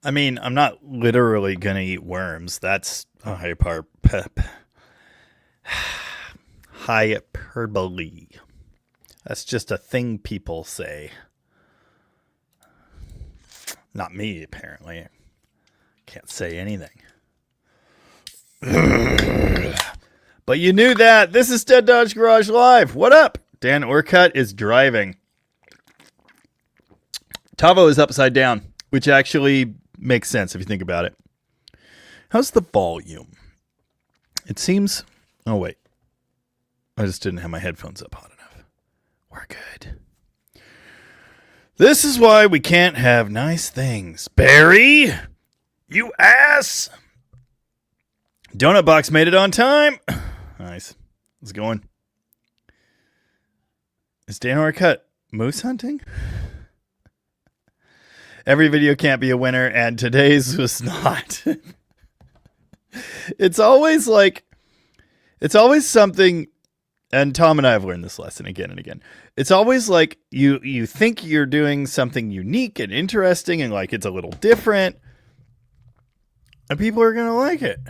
I mean, I'm not literally gonna eat worms. That's a hyperbole. That's just a thing people say. Not me, apparently. Can't say anything. But you knew that. This is Dead Dodge Garage Live. What up? Dan Orcutt is driving. Tavo is upside down, which actually makes sense if you think about it. How's the volume? It seems... Oh, wait. I just didn't have my headphones up hot enough. We're good. This is why we can't have nice things. Barry! You ass! Donut Box made it on time. Nice. How's it going? Is Dan Orcutt moose hunting? Every video can't be a winner, and today's was not. It's always something, and Tom and I have learned this lesson again and again. It's always like you think you're doing something unique and interesting and like it's a little different, and people are going to like it.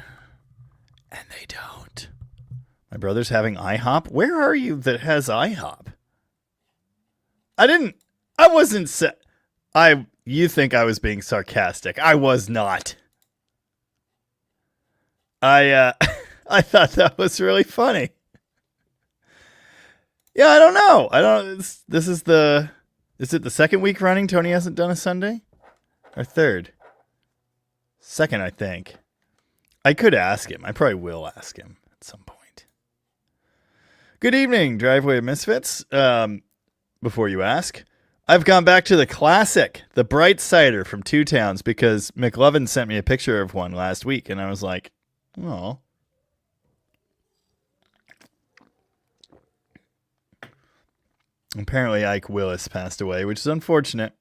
And they don't. My brother's having IHOP. Where are you that has IHOP? You think I was being sarcastic. I was not. I thought that was really funny. Yeah, I don't know. Is it the second week running Tony hasn't done a Sunday? Or third? Second, I think. I could ask him. I probably will ask him at some point. Good evening, Driveway of Misfits. Before you ask, I've gone back to the classic, the Bright Cider from Two Towns, because McLovin sent me a picture of one last week, and I was like, oh. Apparently Ike Willis passed away, which is unfortunate.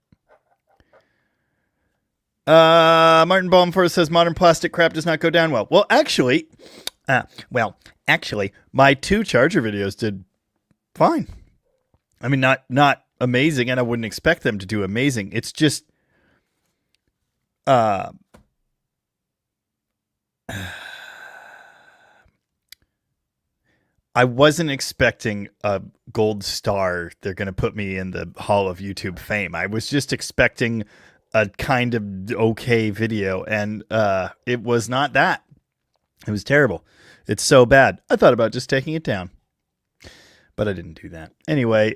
Martin Baumforth says modern plastic crap does not go down well. Well, actually, my 2 Charger videos did fine. I mean, not amazing, and I wouldn't expect them to do amazing. It's just, I wasn't expecting a gold star. They're going to put me in the Hall of YouTube Fame. I was just expecting a kind of okay video, and it was not that. It was terrible. It's so bad. I thought about just taking it down, but I didn't do that. Anyway,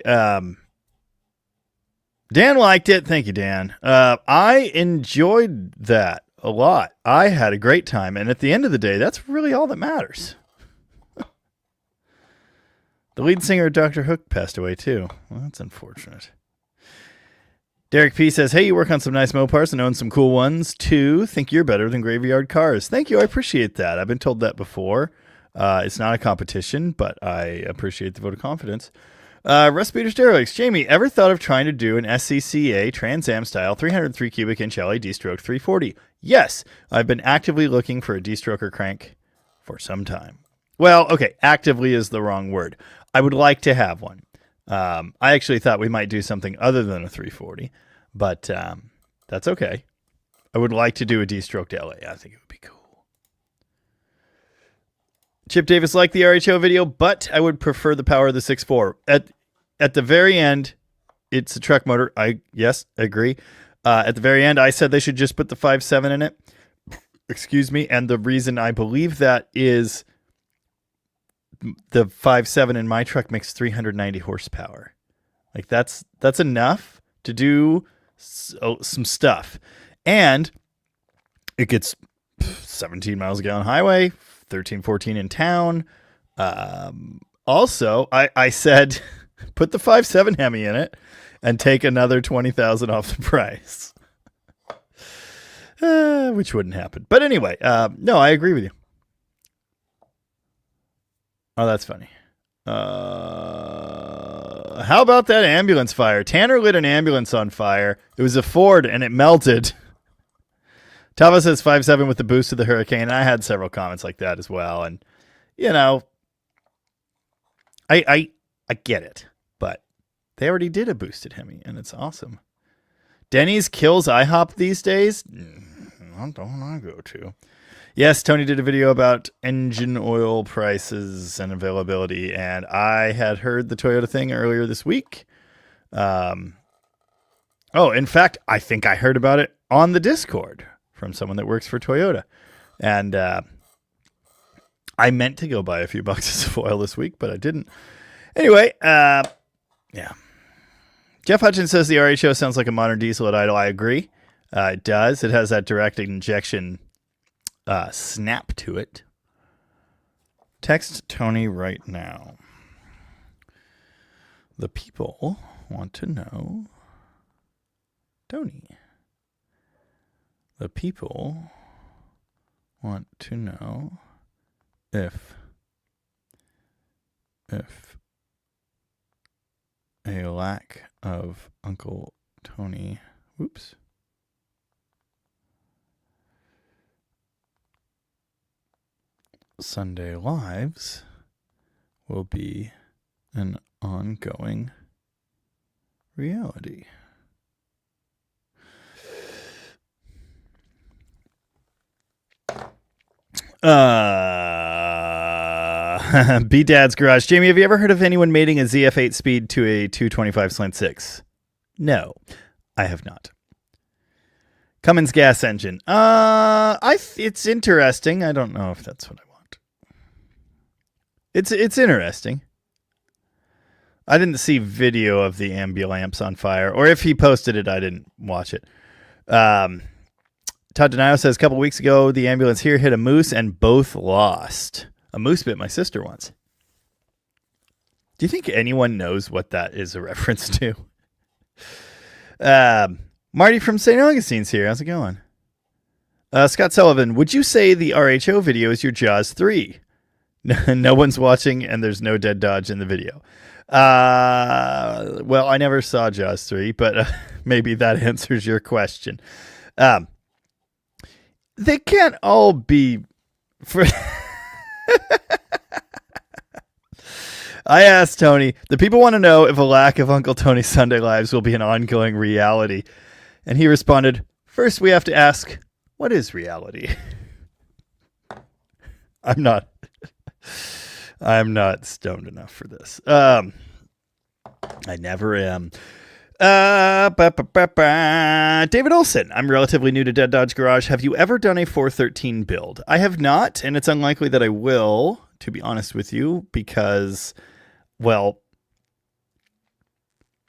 Dan liked it. Thank you, Dan. I enjoyed that a lot. I had a great time, and at the end of the day, that's really all that matters. The lead singer of Dr. Hook passed away, too. Well, that's unfortunate. Derek P. says, hey, you work on some nice Mopars and own some cool ones, too. Think you're better than Graveyard Cars. Thank you. I appreciate that. I've been told that before. It's not a competition, but I appreciate the vote of confidence. Recipe to Stereoleaks. Jamie, ever thought of trying to do an SCCA Trans Am style 303 cubic inch LED stroke 340? Yes. I've been actively looking for a D-stroker crank for some time. Well, okay. Actively is the wrong word. I would like to have one. I actually thought we might do something other than a 340, but that's okay. I would like to do a D-stroked LA. I think it would be cool. Chip Davis liked the RHO video, but I would prefer the power of the 6.4. At the very end, it's a truck motor. I agree. At the very end, I said they should just put the 5.7 in it. Excuse me. And the reason I believe that is the 5.7 in my truck makes 390 horsepower. Like that's enough to do some stuff. And it gets 17 miles a gallon highway, 13, 14 in town. Also, I said, put the 5.7 Hemi in it and take another 20,000 off the price. Which wouldn't happen. But anyway, no, I agree with you. Oh, that's funny. How about that ambulance fire? Tanner lit an ambulance on fire. It was a Ford, and it melted. Tava says 5.7 with the boost of the Hurricane. I had several comments like that as well. And, you know, I get it. But they already did a boosted Hemi, and it's awesome. Denny's kills IHOP these days? not the one I go to. Yes, Tony did a video about engine oil prices and availability, and I had heard the Toyota thing earlier this week. In fact, I think I heard about it on the Discord from someone that works for Toyota. And I meant to go buy a few boxes of oil this week, but I didn't. Anyway, yeah. Jeff Hutchins says the RHO sounds like a modern diesel at idle. I agree. It does. It has that direct injection snap to it. Text Tony right now. The people want to know. Tony. The people want to know if a lack of Uncle Tony, Sunday Lives will be an ongoing reality. B-Dad's Garage. Jamie, have you ever heard of anyone mating a ZF8 speed to a 225 slant 6? No, I have not. Cummins gas engine. It's interesting. I don't know if that's what I want. It's interesting. I didn't see video of the ambulance on fire, or if he posted it, I didn't watch it. Todd Denio says, a couple weeks ago, the ambulance here hit a moose and both lost. A moose bit my sister once. Do you think anyone knows what that is a reference to? Marty from St. Augustine's here. How's it going? Scott Sullivan, would you say the RHO video is your Jaws 3? No one's watching and there's no dead Dodge in the video. Well, I never saw Jaws 3, but maybe that answers your question. They can't all be for... I asked Tony, the people want to know if a lack of Uncle Tony's Sunday Lives will be an ongoing reality. And he responded, first we have to ask, what is reality? I'm not stoned enough for this. I never am. David Olson, I'm relatively new to Dead Dodge Garage. Have you ever done a 413 build? I have not, and it's unlikely that I will, to be honest with you, because, well,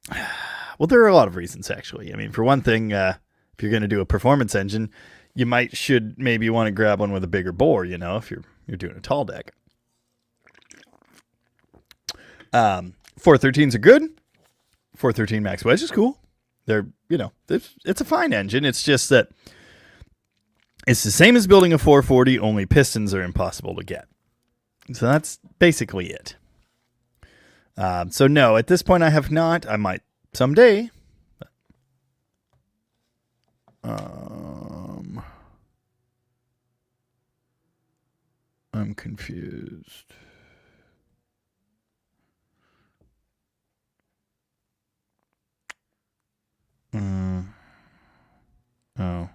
there are a lot of reasons, actually. I mean, for one thing, if you're going to do a performance engine, you should maybe want to grab one with a bigger bore, if you're doing a tall deck. 413s are good. 413 Max Wedge is cool. They're, it's a fine engine. It's just that it's the same as building a 440, only pistons are impossible to get. So that's basically it. So no, at this point I have not. I might someday. I'm confused. Oh.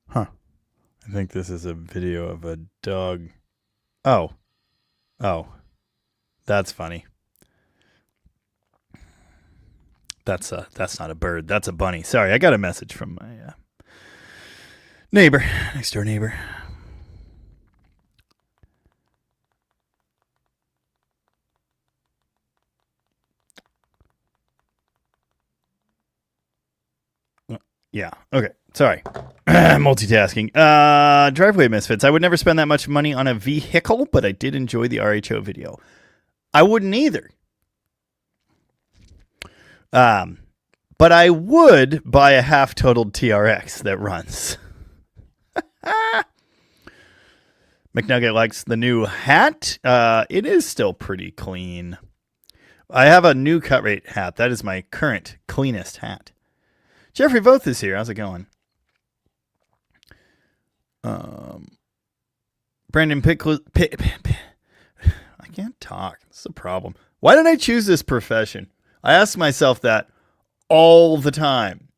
Huh. I think this is a video of a dog. Oh. That's funny. That's not a bird. That's a bunny. Sorry, I got a message from my neighbor, next door neighbor. Yeah. Okay. Sorry. Multitasking. Driveway Misfits. I would never spend that much money on a vehicle, but I did enjoy the RHO video. I wouldn't either. But I would buy a half-totaled TRX that runs. McNugget likes the new hat. It is still pretty clean. I have a new cut rate hat. That is my current cleanest hat. Jeffrey Voth is here. How's it going? Brandon Pickle. I can't talk. That's the problem. Why did I choose this profession? I ask myself that all the time.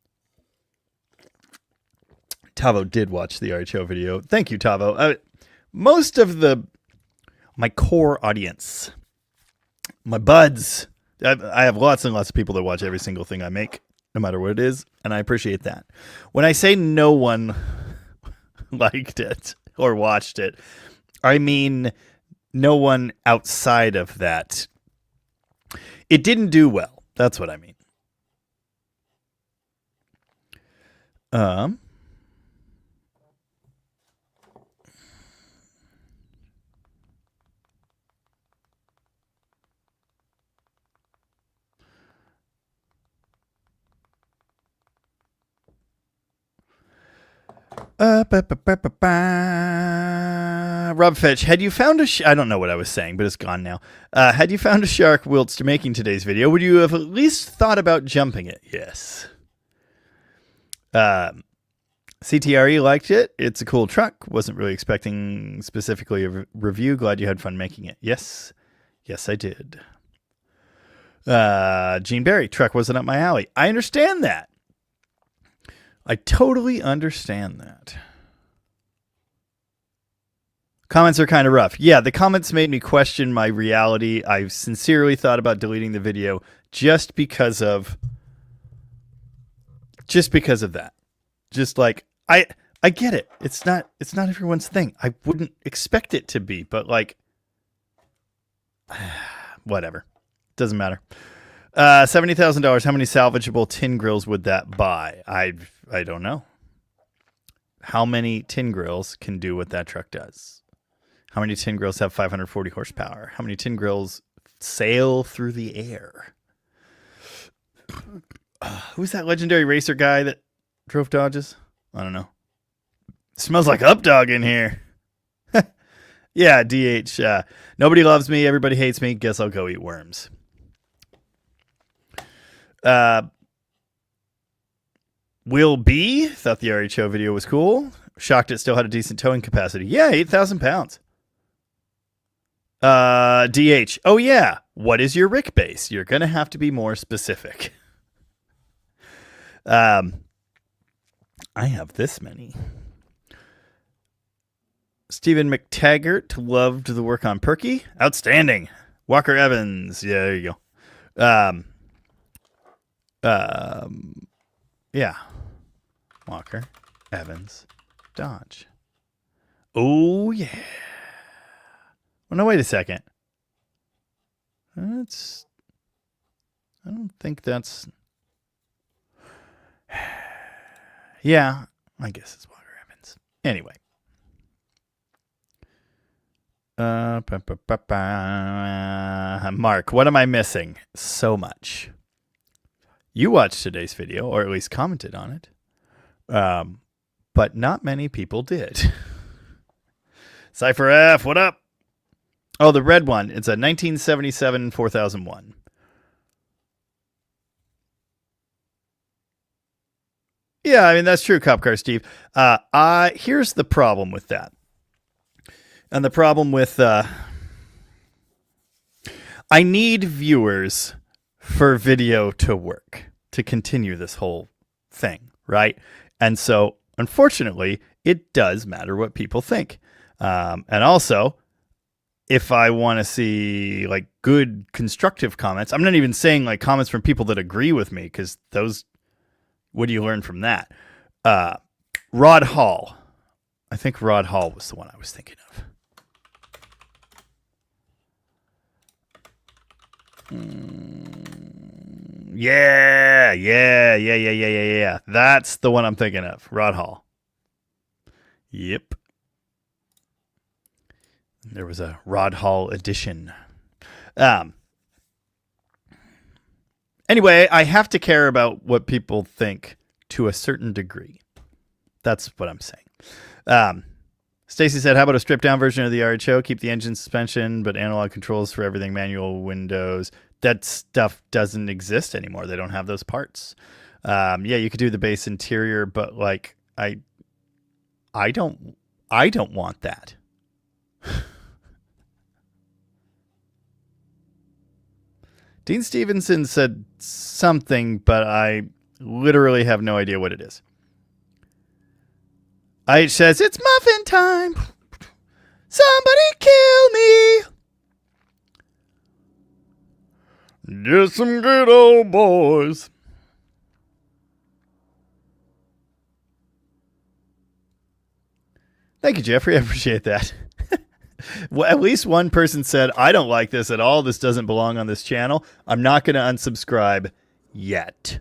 Tavo did watch the RHO video. Thank you, Tavo. Most of my core audience, my buds, I have lots and lots of people that watch every single thing I make, no matter what it is, and I appreciate that. When I say no one liked it or watched it, I mean no one outside of that. It didn't do well. That's what I mean. Rob Fitch, had you found I don't know what I was saying, but it's gone now. Had you found a shark whilst making today's video, would you have at least thought about jumping it? Yes. CTRE liked it. It's a cool truck. Wasn't really expecting specifically a review. Glad you had fun making it. Yes. Yes, I did. Gene Berry, truck wasn't up my alley. I understand that. I totally understand that. Comments are kind of rough. Yeah, the comments made me question my reality. I sincerely thought about deleting the video just because of that. Just like I get it. It's not everyone's thing. I wouldn't expect it to be, but like whatever. Doesn't matter. $70,000. How many salvageable tin grills would that buy? I don't know. How many tin grills can do what that truck does? How many tin grills have 540 horsepower? How many tin grills sail through the air? Who's that legendary racer guy that drove Dodges? I don't know. Smells like Updog in here. Yeah, DH. Nobody loves me. Everybody hates me. Guess I'll go eat worms. Will B thought the RHO video was cool. Shocked it still had a decent towing capacity. Yeah, 8,000 pounds. DH. Oh yeah. What is your Rick base? You're gonna have to be more specific. I have this many. Stephen McTaggart loved the work on Perky. Outstanding. Walker Evans. Yeah, there you go. Yeah. Walker, Evans, Dodge. Oh, yeah. Well, no, wait a second. I don't think that's... Yeah, I guess it's Walker Evans. Anyway. Mark, what am I missing? So much. You watched today's video, or at least commented on it. But not many people did. Cypher F, what up? Oh, the red one. It's a 1977 4001. Yeah, I mean, that's true, Cop Car Steve. Here's the problem with that. And the problem with... I need viewers for video to work, to continue this whole thing, right? And so, unfortunately, it does matter what people think. And also, if I want to see like good constructive comments, I'm not even saying like comments from people that agree with me, because those, what do you learn from that? Rod Hall. I think Rod Hall was the one I was thinking of. Yeah. That's the one I'm thinking of. Rod Hall. Yep. There was a Rod Hall edition. Anyway, I have to care about what people think to a certain degree. That's what I'm saying. Stacy said, how about a stripped down version of the RHO? Keep the engine suspension, but analog controls for everything, manual windows. That stuff doesn't exist anymore. They don't have those parts. Yeah, you could do the base interior, but like I don't want that. Dean Stevenson said something, but I literally have no idea what it is. IH says, it's muffin time. Somebody kill me. Just some good old boys. Thank you, Jeffrey. I appreciate that. Well, at least one person said, I don't like this at all. This doesn't belong on this channel. I'm not going to unsubscribe yet.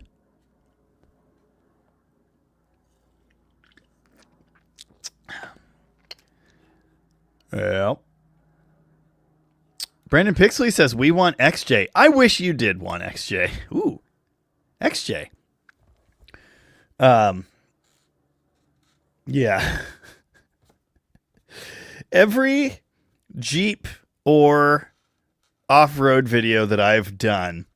Well. Brandon Pixley says, we want XJ. I wish you did want XJ. Ooh. XJ. Yeah. Every Jeep or off-road video that I've done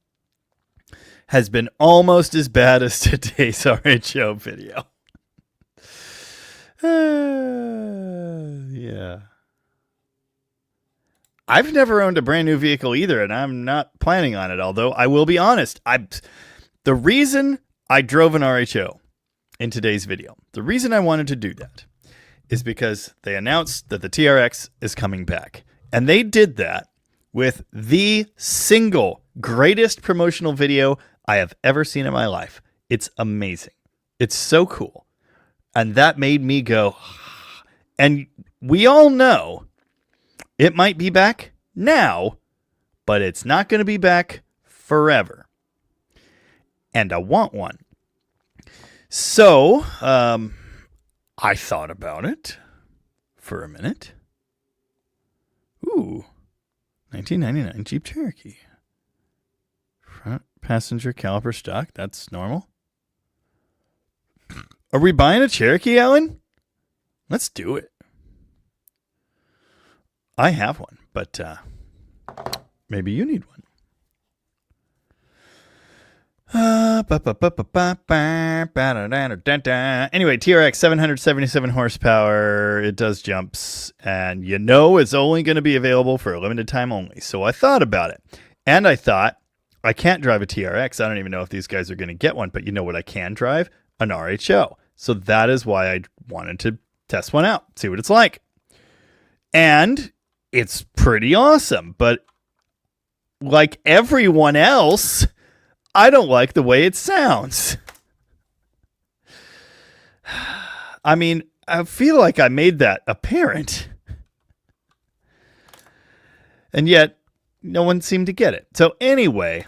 has been almost as bad as today's RHO video. Yeah. I've never owned a brand new vehicle either, and I'm not planning on it. Although I will be honest, the reason I drove an RHO in today's video, the reason I wanted to do that is because they announced that the TRX is coming back. And they did that with the single greatest promotional video I have ever seen in my life. It's amazing. It's so cool. And that made me go, and we all know it might be back now, but it's not going to be back forever. And I want one. So, I thought about it for a minute. Ooh, 1999 Jeep Cherokee. Front passenger caliper stock. That's normal. Are we buying a Cherokee, Alan? Let's do it. I have one, but maybe you need one. Anyway, TRX 777 horsepower. It does jumps, and you know it's only going to be available for a limited time only. So I thought about it, and I thought I can't drive a TRX. I don't even know if these guys are going to get one, but you know what I can drive? An RHO. So that is why I wanted to test one out, see what it's like. And it's pretty awesome, but like everyone else, I don't like the way it sounds. I mean, I feel like I made that apparent. And yet, no one seemed to get it. So anyway,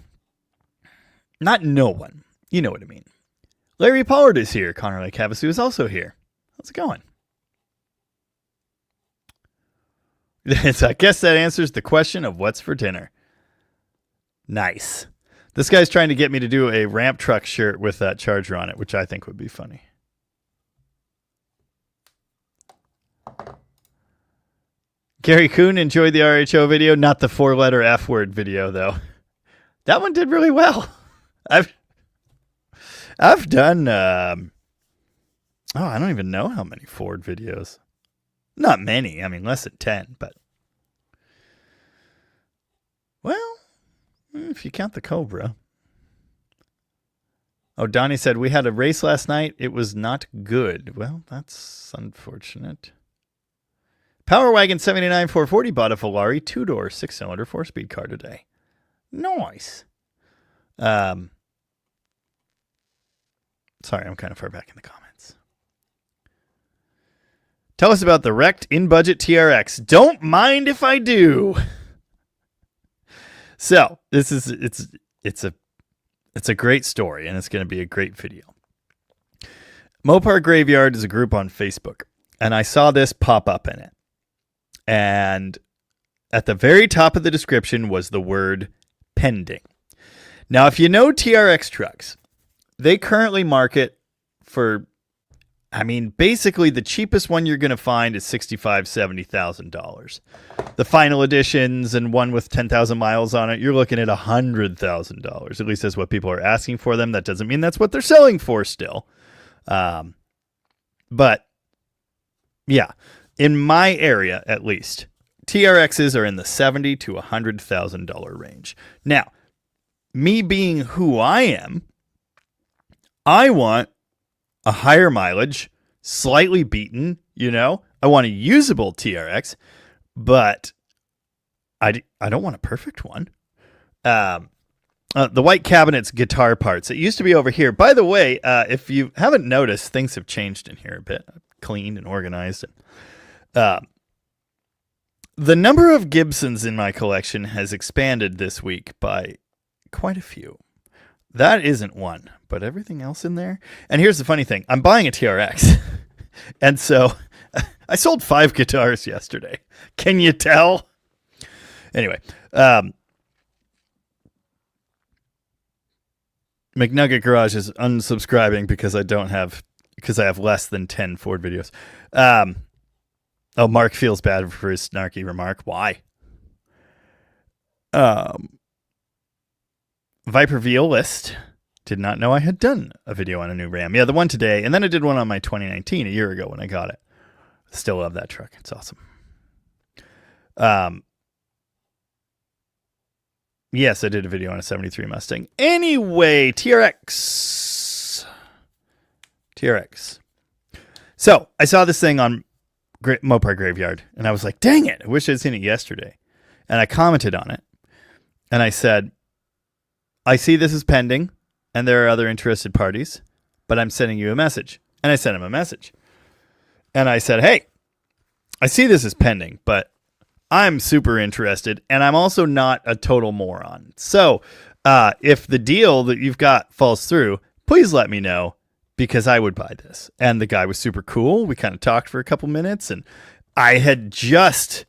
not no one. You know what I mean. Larry Pollard is here. Connor Lake Havasu is also here. How's it going? So I guess that answers the question of what's for dinner. Nice. This guy's trying to get me to do a ramp truck shirt with that Charger on it, which I think would be funny. Gary Kuhn enjoyed the RHO video, not the 4-letter F word video, though. That one did really well. I've done, I don't even know how many Ford videos. Not many. I mean, less than 10, but. Well, if you count the Cobra. Oh, Donnie said, we had a race last night. It was not good. Well, that's unfortunate. Power Wagon 79 440 bought a Volare 2-door 6-cylinder 4-speed car today. Nice. Sorry, I'm kind of far back in the comments. Tell us about the wrecked in-budget TRX. Don't mind if I do. So this is it's a great story, and it's going to be a great video. Mopar Graveyard is a group on Facebook, and I saw this pop up in it. And at the very top of the description was the word pending. Now, if you know TRX trucks, they currently market for, I mean, basically the cheapest one you're going to find is $65,000, $70,000. The final editions and one with 10,000 miles on it, you're looking at $100,000. At least that's what people are asking for them. That doesn't mean that's what they're selling for still. But yeah, in my area at least, TRXs are in the $70,000 to $100,000 range. Now, me being who I am, I want a higher mileage, slightly beaten, I want a usable TRX, but I don't want a perfect one. The white cabinet's guitar parts. It used to be over here. By the way, if you haven't noticed, things have changed in here a bit. Cleaned and organized. The number of Gibsons in my collection has expanded this week by quite a few. That isn't one, but everything else in there. And here's the funny thing. I'm buying a TRX. And so I sold 5 guitars yesterday. Can you tell? Anyway, McNugget Garage is unsubscribing because I have less than 10 Ford videos. Mark feels bad for his snarky remark. Why? Viper Violist did not know I had done a video on a new Ram. Yeah, the one today, and then I did one on my 2019 a year ago when I got it. Still love that truck. It's awesome. Yes, I did a video on a 73 Mustang. Anyway, TRX. So, I saw this thing on Mopar Graveyard, and I was like, dang it, I wish I'd seen it yesterday. And I commented on it, and I said, I see this is pending, and there are other interested parties, but I'm sending you a message. And I sent him a message. And I said, hey, I see this is pending, but I'm super interested, and I'm also not a total moron. So if the deal that you've got falls through, please let me know, because I would buy this. And the guy was super cool. We kind of talked for a couple minutes, and I had just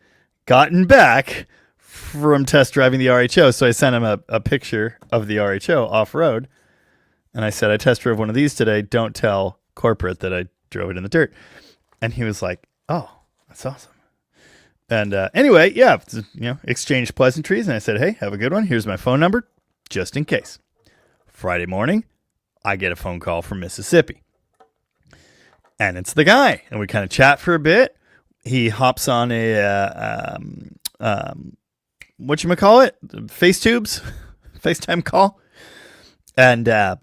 gotten back from test driving the RHO, so I sent him a picture of the RHO off-road, and I said, I test drove one of these today. Don't tell corporate that I drove it in the dirt. And he was like, oh, that's awesome. And anyway, yeah, exchanged pleasantries, and I said, hey, have a good one. Here's my phone number, just in case. Friday morning, I get a phone call from Mississippi. And it's the guy. And we kind of chat for a bit. He hops on a, FaceTime call. And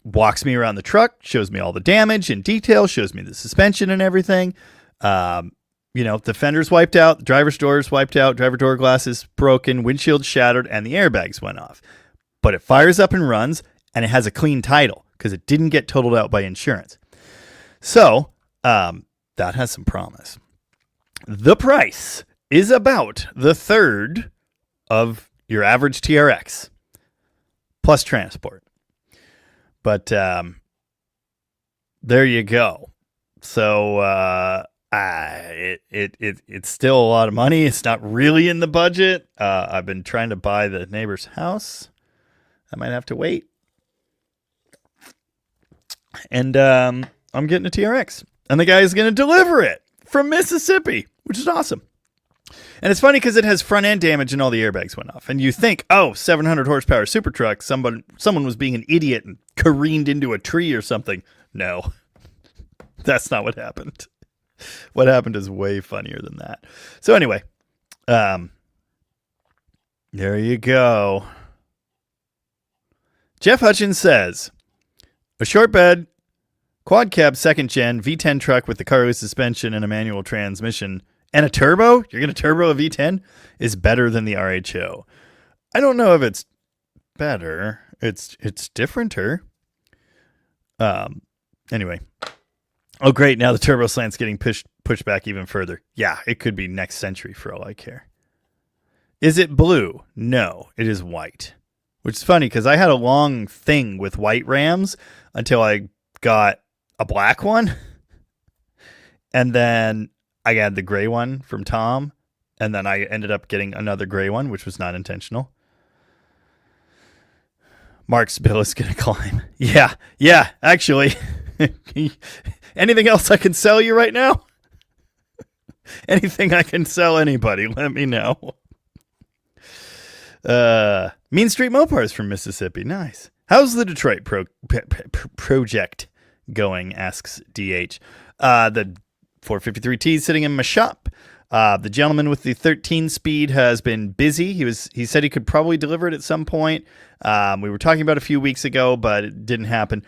walks me around the truck, shows me all the damage in detail, shows me the suspension and everything. The fender's wiped out, the driver's door's wiped out, driver door glass is broken, windshield shattered, and the airbags went off. But it fires up and runs, and it has a clean title because it didn't get totaled out by insurance. So that has some promise. The price is about the third of your average TRX plus transport. But there you go. So it's still a lot of money. It's not really in the budget. I've been trying to buy the neighbor's house. I might have to wait. And I'm getting a TRX. And the guy is going to deliver it from Mississippi, which is awesome. And it's funny because it has front end damage and all the airbags went off. And you think, 700 horsepower super truck, someone was being an idiot and careened into a tree or something. No, that's not what happened. What happened is way funnier than that. So anyway, there you go. Jeff Hutchins says, a short bed, quad cab, second gen, V10 truck with the cargo suspension and a manual transmission and a turbo, you're going to turbo a V10, is better than the RHO. I don't know if it's better. It's differenter. Anyway. Oh, great. Now the turbo slant's getting pushed back even further. Yeah, it could be next century for all I care. Is it blue? No, it is white. Which is funny because I had a long thing with white Rams until I got a black one. And then I had the gray one from Tom. And then I ended up getting another gray one, which was not intentional. Mark's bill is going to climb. Yeah, actually. Anything else I can sell you right now? Anything I can sell anybody, let me know. Mean Street Mopars from Mississippi. Nice. How's the Detroit project going, asks DH. The 453T is sitting in my shop. The gentleman with the 13 speed has been busy. He said he could probably deliver it at some point. We were talking about a few weeks ago, but it didn't happen.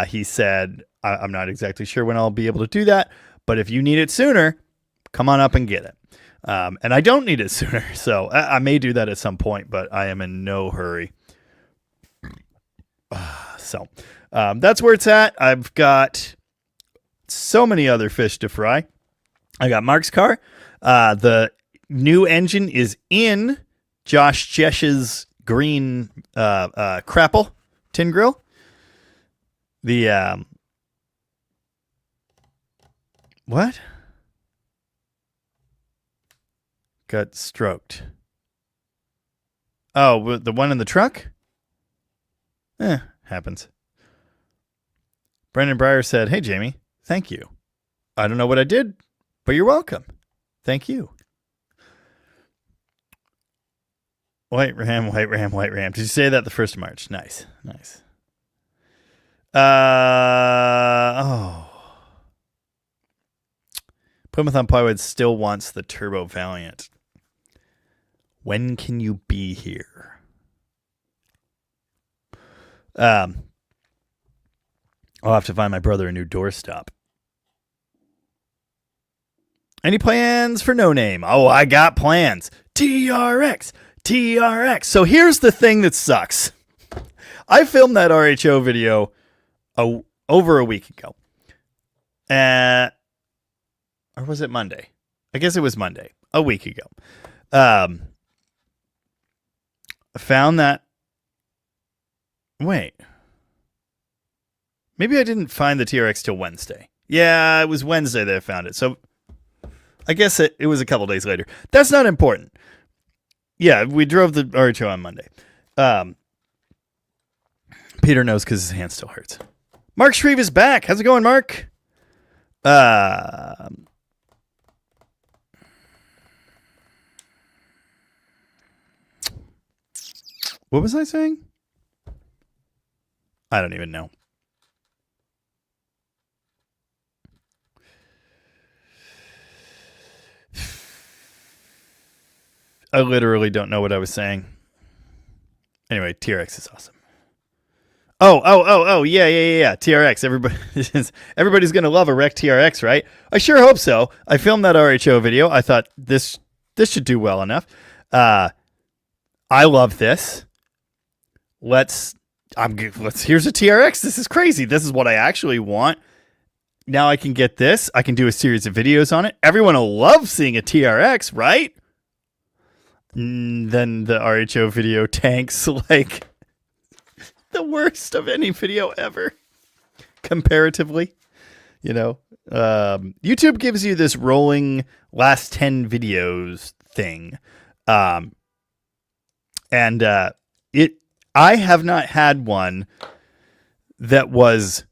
He said, I'm not exactly sure when I'll be able to do that, but if you need it sooner, come on up and get it. And I don't need it sooner, so I may do that at some point, but I am in no hurry. So that's where it's at. I've got so many other fish to fry. I got Mark's car. The new engine is in Josh Jesh's green Crapple tin grill. The what? Got stroked. Oh, the one in the truck? Happens. Brendan Breyer said, "Hey, Jamie, thank you. I don't know what I did, but you're welcome. Thank you." White Ram, White Ram, White Ram. Did you say that the 1st of March? Nice. Plymouth on Plywood still wants the Turbo Valiant. When can you be here? I'll have to find my brother a new doorstop. Any plans for No Name? Oh, I got plans. TRX. So here's the thing that sucks. I filmed that RHO video over a week ago. Or was it Monday? I guess it was Monday, a week ago. I found that. Wait. Maybe I didn't find the TRX till Wednesday. Yeah, it was Wednesday that I found it. So I guess it was a couple days later. That's not important. Yeah, we drove the RHO on Monday. Peter knows because his hand still hurts. Mark Shreve is back. How's it going, Mark? What was I saying? I don't even know. I literally don't know what I was saying. Anyway, TRX is awesome. Oh, yeah. TRX. Everybody's going to love a wrecked TRX, right? I sure hope so. I filmed that RHO video. I thought this should do well enough. I love this. Here's a TRX. This is crazy. This is what I actually want. Now I can get this. I can do a series of videos on it. Everyone will love seeing a TRX, right? Then the RHO video tanks like the worst of any video ever, comparatively. You know, YouTube gives you this rolling last 10 videos thing. I have not had one that was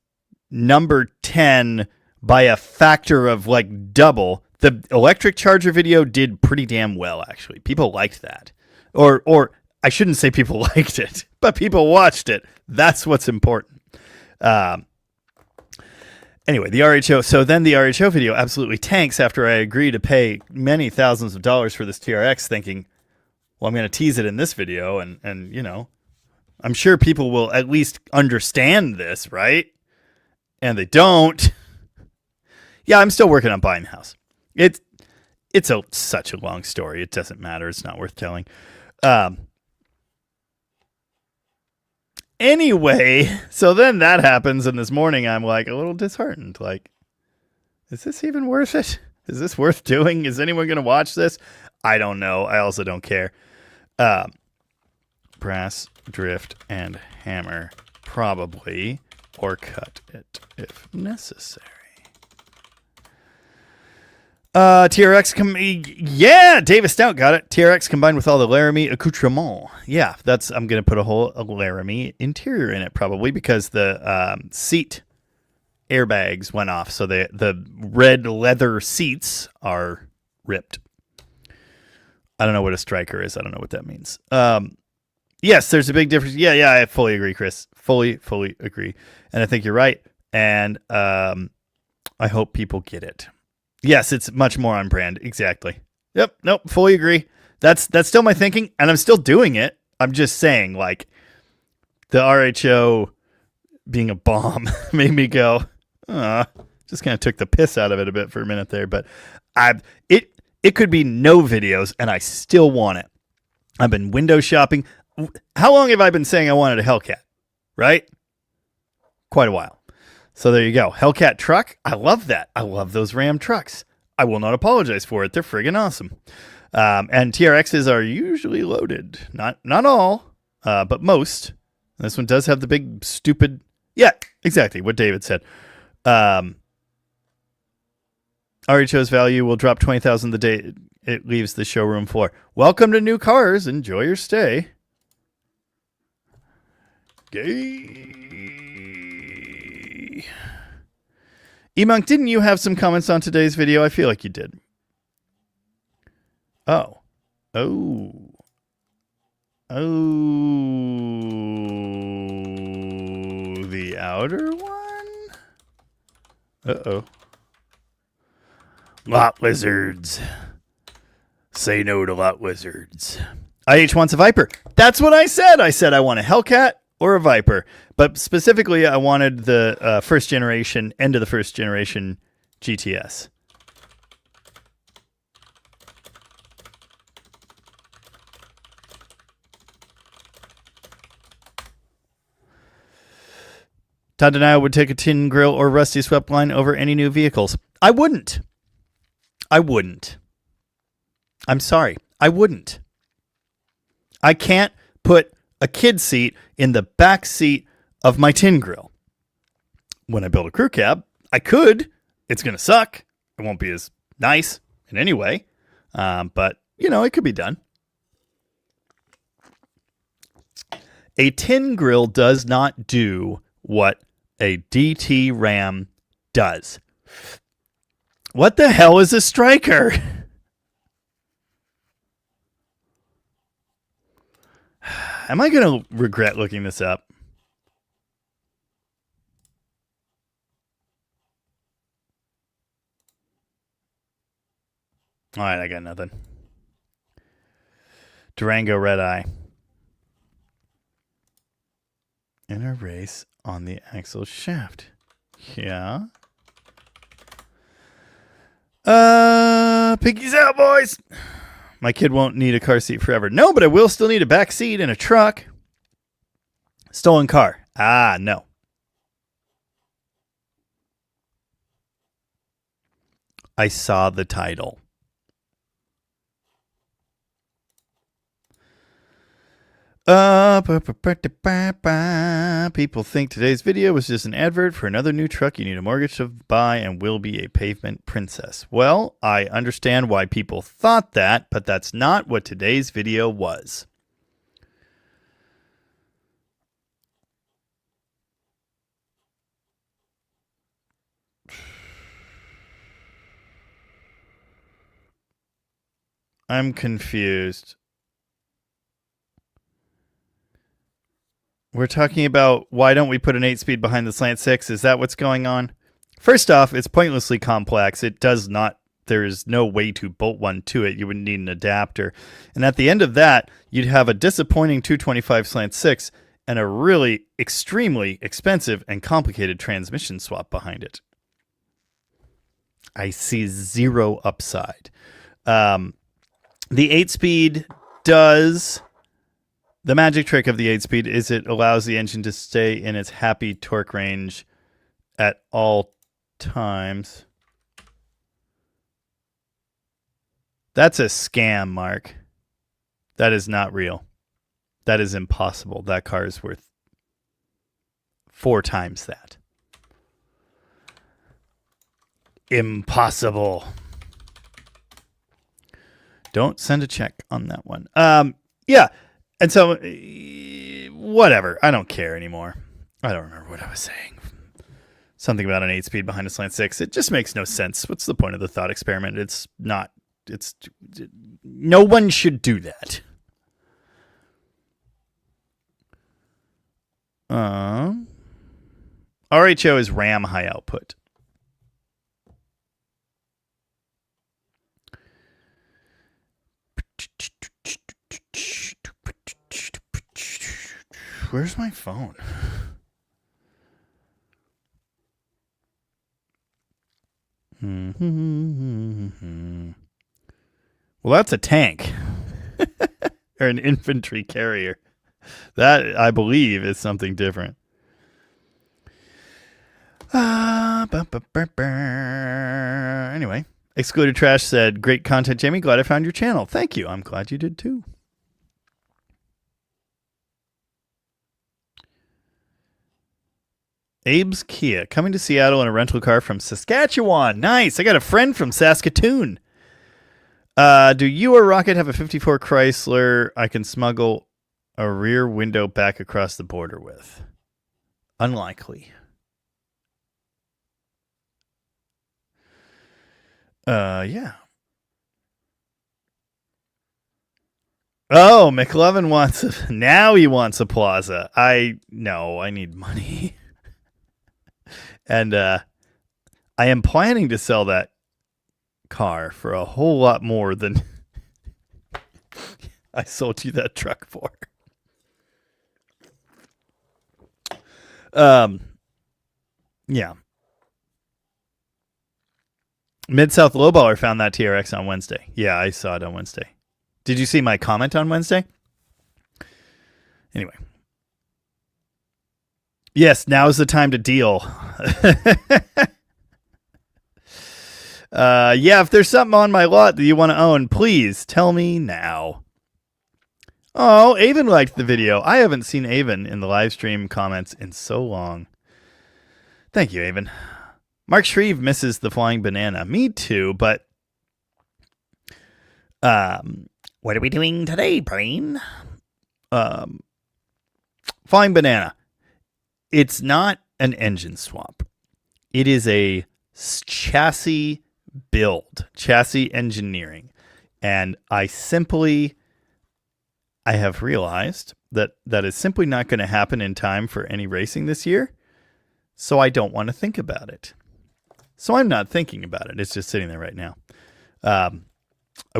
number 10 by a factor of like double. The electric charger video did pretty damn well, actually. People liked that. Or I shouldn't say people liked it, but people watched it. That's what's important. Anyway, the RHO. So then the RHO video absolutely tanks after I agree to pay many thousands of dollars for this TRX, thinking, well, I'm going to tease it in this video, and you know, I'm sure people will at least understand this, right? And they don't. Yeah, I'm still working on buying the house. It's such a long story. It doesn't matter. It's not worth telling. Anyway, so then that happens, and this morning I'm like a little disheartened. Like, is this even worth it? Is this worth doing? Is anyone going to watch this? I don't know. I also don't care. Brass, drift, and hammer, probably, or cut it if necessary. TRX, yeah, Davis Stout got it. TRX combined with all the Laramie accoutrement. Yeah, I'm going to put a whole Laramie interior in it probably because the seat airbags went off. So the red leather seats are ripped. I don't know what a striker is. I don't know what that means. Yes, there's a big difference. Yeah, I fully agree, Chris. Fully agree. And I think you're right. And I hope people get it. Yes, it's much more on brand. Exactly. Yep. Nope. Fully agree. That's still my thinking, and I'm still doing it. I'm just saying, like, the RHO being a bomb made me go, just kind of took the piss out of it a bit for a minute there. But it could be no videos, and I still want it. I've been window shopping. How long have I been saying I wanted a Hellcat? Right? Quite a while. So there you go. Hellcat truck. I love that. I love those Ram trucks. I will not apologize for it. They're friggin' awesome. And TRXs are usually loaded. Not all, but most. This one does have the big stupid... Yeah, exactly what David said. RHO's value will drop $20,000 the day it leaves the showroom floor. Welcome to new cars. Enjoy your stay. Gay. E-Monk, didn't you have some comments on today's video? I feel like you did. Oh. The outer one? Uh-oh. Lot lizards. Say no to lot lizards. IH wants a Viper. That's what I said. I said I want a Hellcat or a Viper. But specifically, I wanted the first generation, end of the first generation GTS. Todd and I would take a tin grill or rusty swept line over any new vehicles. I wouldn't. I'm sorry. I wouldn't. I can't put a kid seat in the back seat of my tin grill. When I build a crew cab, I could. It's going to suck. It won't be as nice in any way. But, it could be done. A tin grill does not do what a DT Ram does. What the hell is a striker? Am I going to regret looking this up? All right, I got nothing. Durango Red Eye. Inner race on the axle shaft. Yeah. Piggy's out, boys. My kid won't need a car seat forever. No, but I will still need a back seat in a truck. Stolen car. No. I saw the title. People think today's video was just an advert for another new truck you need a mortgage to buy and will be a pavement princess. Well, I understand why people thought that, but that's not what today's video was. I'm confused. We're talking about why don't we put an 8-speed behind the slant 6? Is that what's going on? First off, it's pointlessly complex. It does not, there is no way to bolt one to it. You would need an adapter. And at the end of that, you'd have a disappointing 225 slant 6 and a really extremely expensive and complicated transmission swap behind it. I see zero upside. The 8-speed does... The magic trick of the 8-speed is it allows the engine to stay in its happy torque range at all times. That's a scam, Mark. That is not real. That is impossible. That car is worth 4 times that. Impossible. Don't send a check on that one. Yeah. And so, whatever. I don't care anymore. I don't remember what I was saying. Something about an 8-speed behind a slant 6. It just makes no sense. What's the point of the thought experiment? It's not. No one should do that. RHO is RAM high output. Where's my phone? Well, that's a tank. Or an infantry carrier. That, I believe, is something different. Anyway, Excluded Trash said, great content, Jamie. Glad I found your channel. Thank you. I'm glad you did too. Abe's Kia, coming to Seattle in a rental car from Saskatchewan. Nice. I got a friend from Saskatoon. Do you or Rocket have a 54 Chrysler I can smuggle a rear window back across the border with? Unlikely. Yeah. Oh, McLovin wants... Now he wants a Plaza. I need money. And I am planning to sell that car for a whole lot more than I sold you that truck for. Yeah. Mid-South Lowballer found that TRX on Wednesday. Yeah, I saw it on Wednesday. Did you see my comment on Wednesday? Anyway. Yes, now's the time to deal. Yeah, if there's something on my lot that you want to own, please tell me now. Oh, Avon liked the video. I haven't seen Avon in the live stream comments in so long. Thank you, Avon. Mark Shreve misses the flying banana. Me too, but what are we doing today, Brain? Flying banana. It's not an engine swap. It is a chassis build, chassis engineering. And I have realized that is simply not going to happen in time for any racing this year. So I don't want to think about it. So I'm not thinking about it. It's just sitting there right now. I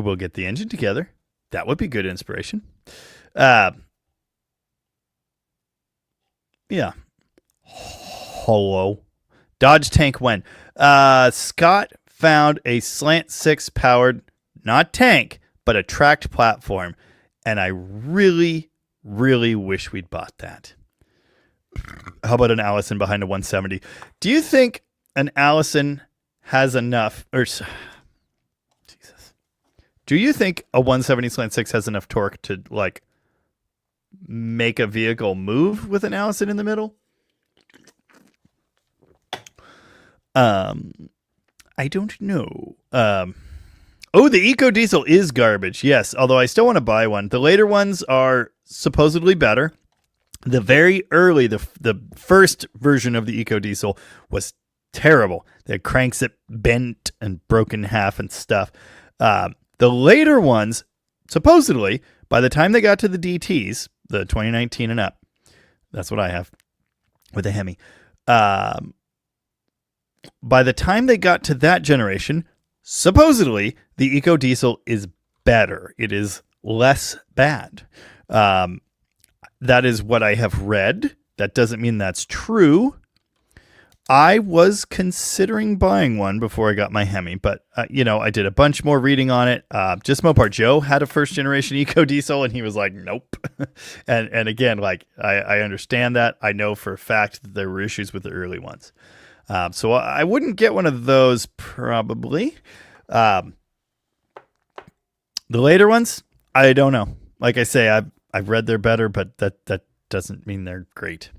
will get the engine together. That would be good inspiration. Yeah. Hello. Dodge tank when? Scott found a slant 6 powered, not tank, but a tracked platform. And I really, really wish we'd bought that. How about an Allison behind a 170? Do you think an Allison has enough, or Jesus, do you think a 170 slant 6 has enough torque to like make a vehicle move with an Allison in the middle? I don't know. Oh, the Eco Diesel is garbage. Yes, although I still want to buy one. The later ones are supposedly better. The very early, the first version of the Eco Diesel was terrible. They had cranks that bent and broke in half and stuff. The later ones, supposedly, by the time they got to the DTs, the 2019 and up, that's what I have with a Hemi. By the time they got to that generation, supposedly, the Eco Diesel is better. It is less bad. That is what I have read. That doesn't mean that's true. I was considering buying one before I got my Hemi, but, I did a bunch more reading on it. Just Mopar Joe had a first generation Eco Diesel, and he was like, nope. and again, like, I understand that. I know for a fact that there were issues with the early ones. So I wouldn't get one of those probably. The later ones, I don't know. Like I say, I've read they're better, but that doesn't mean they're great.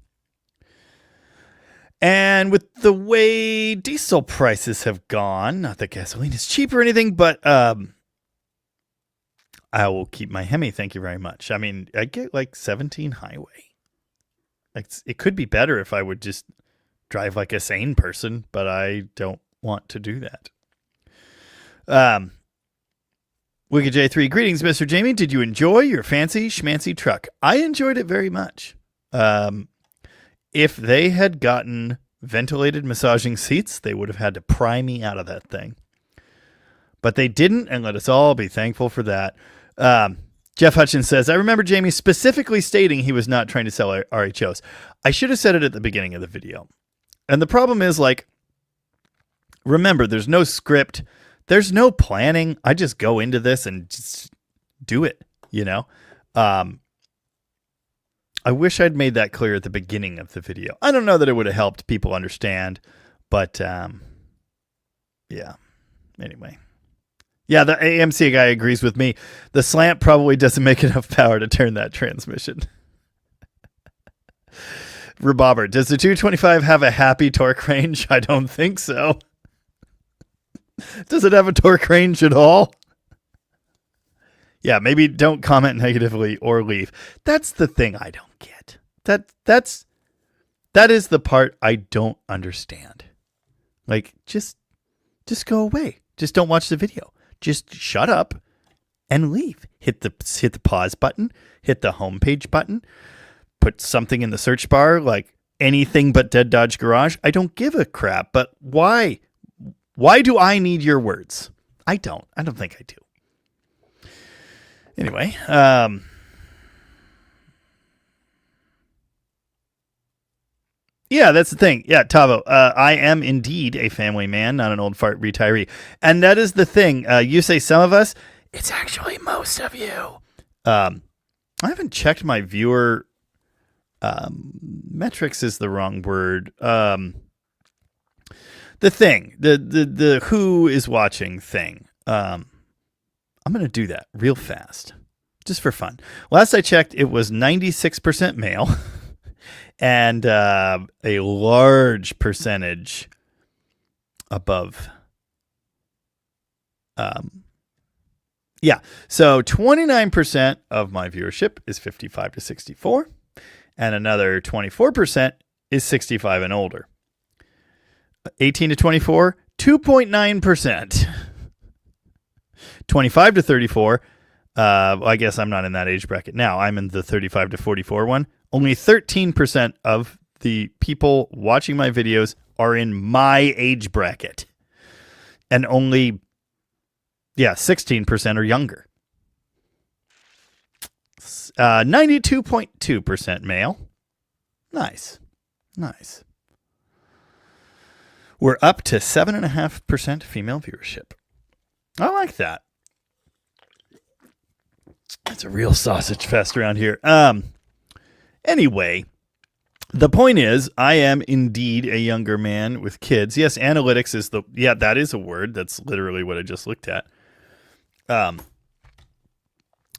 And with the way diesel prices have gone, not that gasoline is cheap or anything, but I will keep my Hemi. Thank you very much. I mean, I get like 17 highway. It could be better if I would just drive like a sane person, but I don't want to do that. Wicked J3, greetings, Mr. Jamie. Did you enjoy your fancy schmancy truck? I enjoyed it very much. If they had gotten ventilated massaging seats, they would have had to pry me out of that thing. But they didn't, and let us all be thankful for that. Jeff Hutchins says, I remember Jamie specifically stating he was not trying to sell RHOs. I should have said it at the beginning of the video. And the problem is, like, remember, there's no script. There's no planning. I just go into this and just do it, you know? I wish I'd made that clear at the beginning of the video. I don't know that it would have helped people understand, but yeah. Anyway. Yeah, the AMC guy agrees with me. The slant probably doesn't make enough power to turn that transmission. Rebobber, does the 225 have a happy torque range? I don't think so. Does it have a torque range at all? Yeah, maybe don't comment negatively or leave. That's the thing I don't get. That is the part I don't understand. Like, just go away. Just don't watch the video. Just shut up and leave. Hit the pause button. Hit the homepage button. Put something in the search bar like anything but Dead Dodge Garage. I don't give a crap. But why? Why do I need your words? I don't think I do. Anyway, yeah, that's the thing. Yeah, Tavo, I am indeed a family man, not an old fart retiree. And that is the thing. You say some of us, it's actually most of you. I haven't checked my viewer metrics is the wrong word. The thing, the who is watching thing. I'm going to do that real fast, just for fun. Last I checked, it was 96% male and a large percentage above. Yeah, so 29% of my viewership is 55 to 64, and another 24% is 65 and older. 18 to 24, 2.9%. 25 to 34, I guess I'm not in that age bracket now. I'm in the 35 to 44 one. Only 13% of the people watching my videos are in my age bracket. And only, 16% are younger. 92.2% male. Nice. We're up to 7.5% female viewership. I like that. It's a real sausage fest around here. Anyway, the point is, I am indeed a younger man with kids. Yes, analytics is that is a word. That's literally what I just looked at.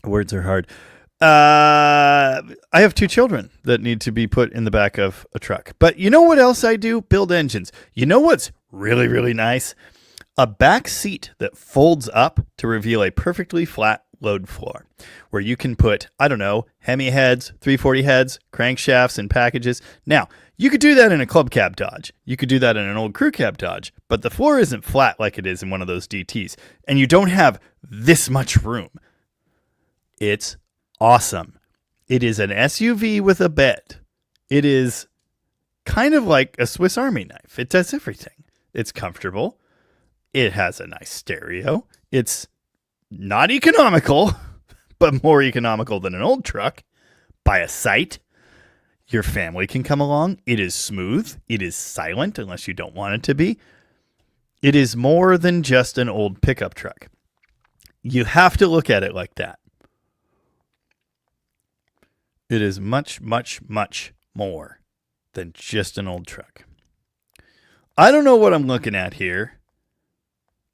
Words are hard. I have 2 children that need to be put in the back of a truck. But you know what else I do? Build engines. You know what's really, really nice? A back seat that folds up to reveal a perfectly flat load floor where you can put, I don't know, Hemi heads, 340 heads, crankshafts, and packages. Now, you could do that in a club cab Dodge. You could do that in an old crew cab Dodge, but the floor isn't flat like it is in one of those DTs, and you don't have this much room. It's awesome. It is an SUV with a bed. It is kind of like a Swiss Army knife. It does everything. It's comfortable. It has a nice stereo. It's not economical, but more economical than an old truck by a sight. Your family can come along. It is smooth. It is silent unless you don't want it to be. It is more than just an old pickup truck. You have to look at it like that. It is much, much, much more than just an old truck. I don't know what I'm looking at here.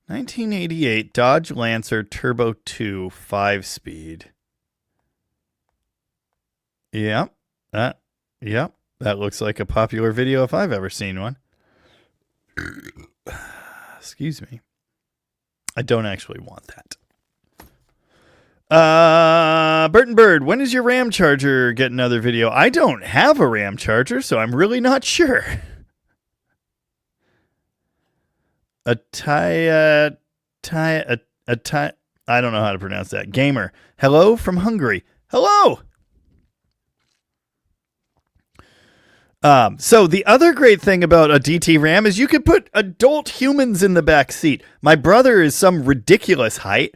1988 Dodge Lancer Turbo 2 5-speed. Yep. That looks like a popular video if I've ever seen one. Excuse me. I don't actually want that. Burton Bird, when does your RAM charger get another video? I don't have a RAM charger, so I'm really not sure. I don't know how to pronounce that. Gamer. Hello from Hungary. Hello. So the other great thing about a DT Ram is you could put adult humans in the back seat. My brother is some ridiculous height,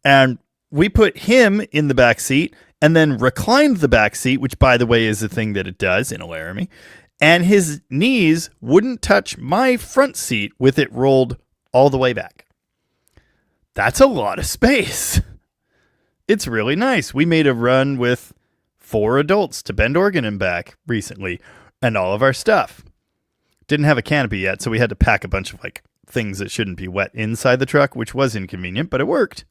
and we put him in the back seat and then reclined the back seat, which, by the way, is a thing that it does in a Laramie. And his knees wouldn't touch my front seat with it rolled all the way back. That's a lot of space. It's really nice. We made a run with 4 adults to Bend, Oregon and back recently, and all of our stuff. Didn't have a canopy yet, so we had to pack a bunch of like things that shouldn't be wet inside the truck, which was inconvenient, but it worked.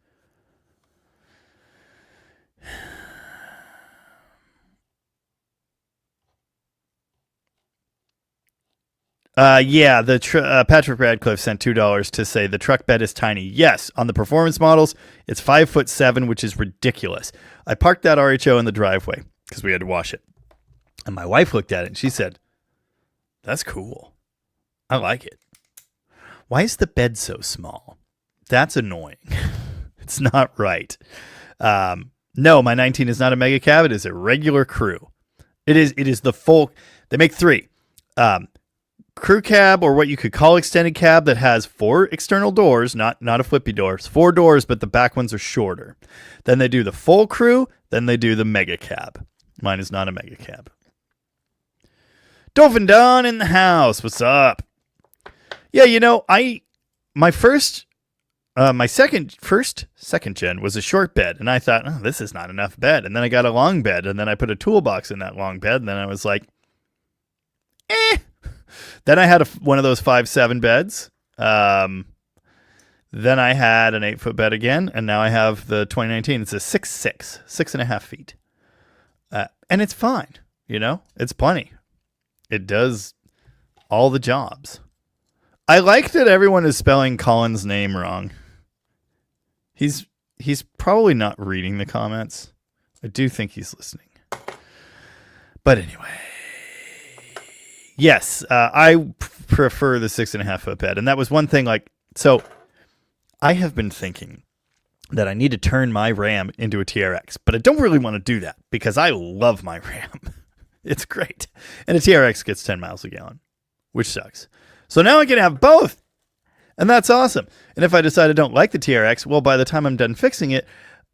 Yeah, Patrick Radcliffe sent $2 to say the truck bed is tiny. Yes, on the performance models, it's 5'7", which is ridiculous. I parked that RHO in the driveway because we had to wash it. And my wife looked at it and she said, "That's cool. I like it. Why is the bed so small? That's annoying." It's not right. No, my 19 is not a mega cab. It is a regular crew. It is the full. They make 3. Crew cab, or what you could call extended cab, that has 4 external doors, not a flippy door. It's 4 doors, but the back ones are shorter. Then they do the full crew. Then they do the mega cab. Mine is not a mega cab. Dolphin Don in the house. What's up? Yeah, my second gen was a short bed, and I thought, oh, this is not enough bed. And then I got a long bed, and then I put a toolbox in that long bed, and then I was like, Then I had one of those 5'7" beds. Then I had an 8-foot bed again, and now I have the 2019. It's a 6'6", 6.5 feet. And it's fine, It's plenty. It does all the jobs. I like that everyone is spelling Colin's name wrong. He's probably not reading the comments. I do think he's listening. But anyway. Yes, I prefer the 6.5 foot bed. And that was one thing, so I have been thinking that I need to turn my Ram into a TRX, but I don't really want to do that because I love my Ram. It's great. And a TRX gets 10 miles a gallon, which sucks. So now I can have both. And that's awesome. And if I decide I don't like the TRX, well, by the time I'm done fixing it,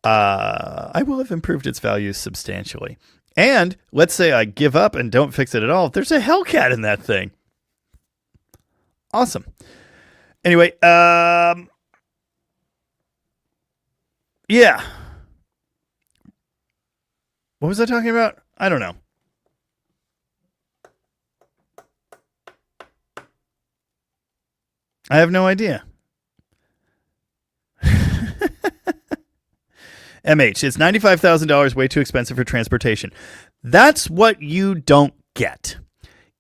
I will have improved its values substantially. And let's say I give up and don't fix it at all. There's a Hellcat in that thing. Awesome. Anyway, yeah. What was I talking about? I don't know. I have no idea. MH, it's $95,000, way too expensive for transportation. That's what you don't get.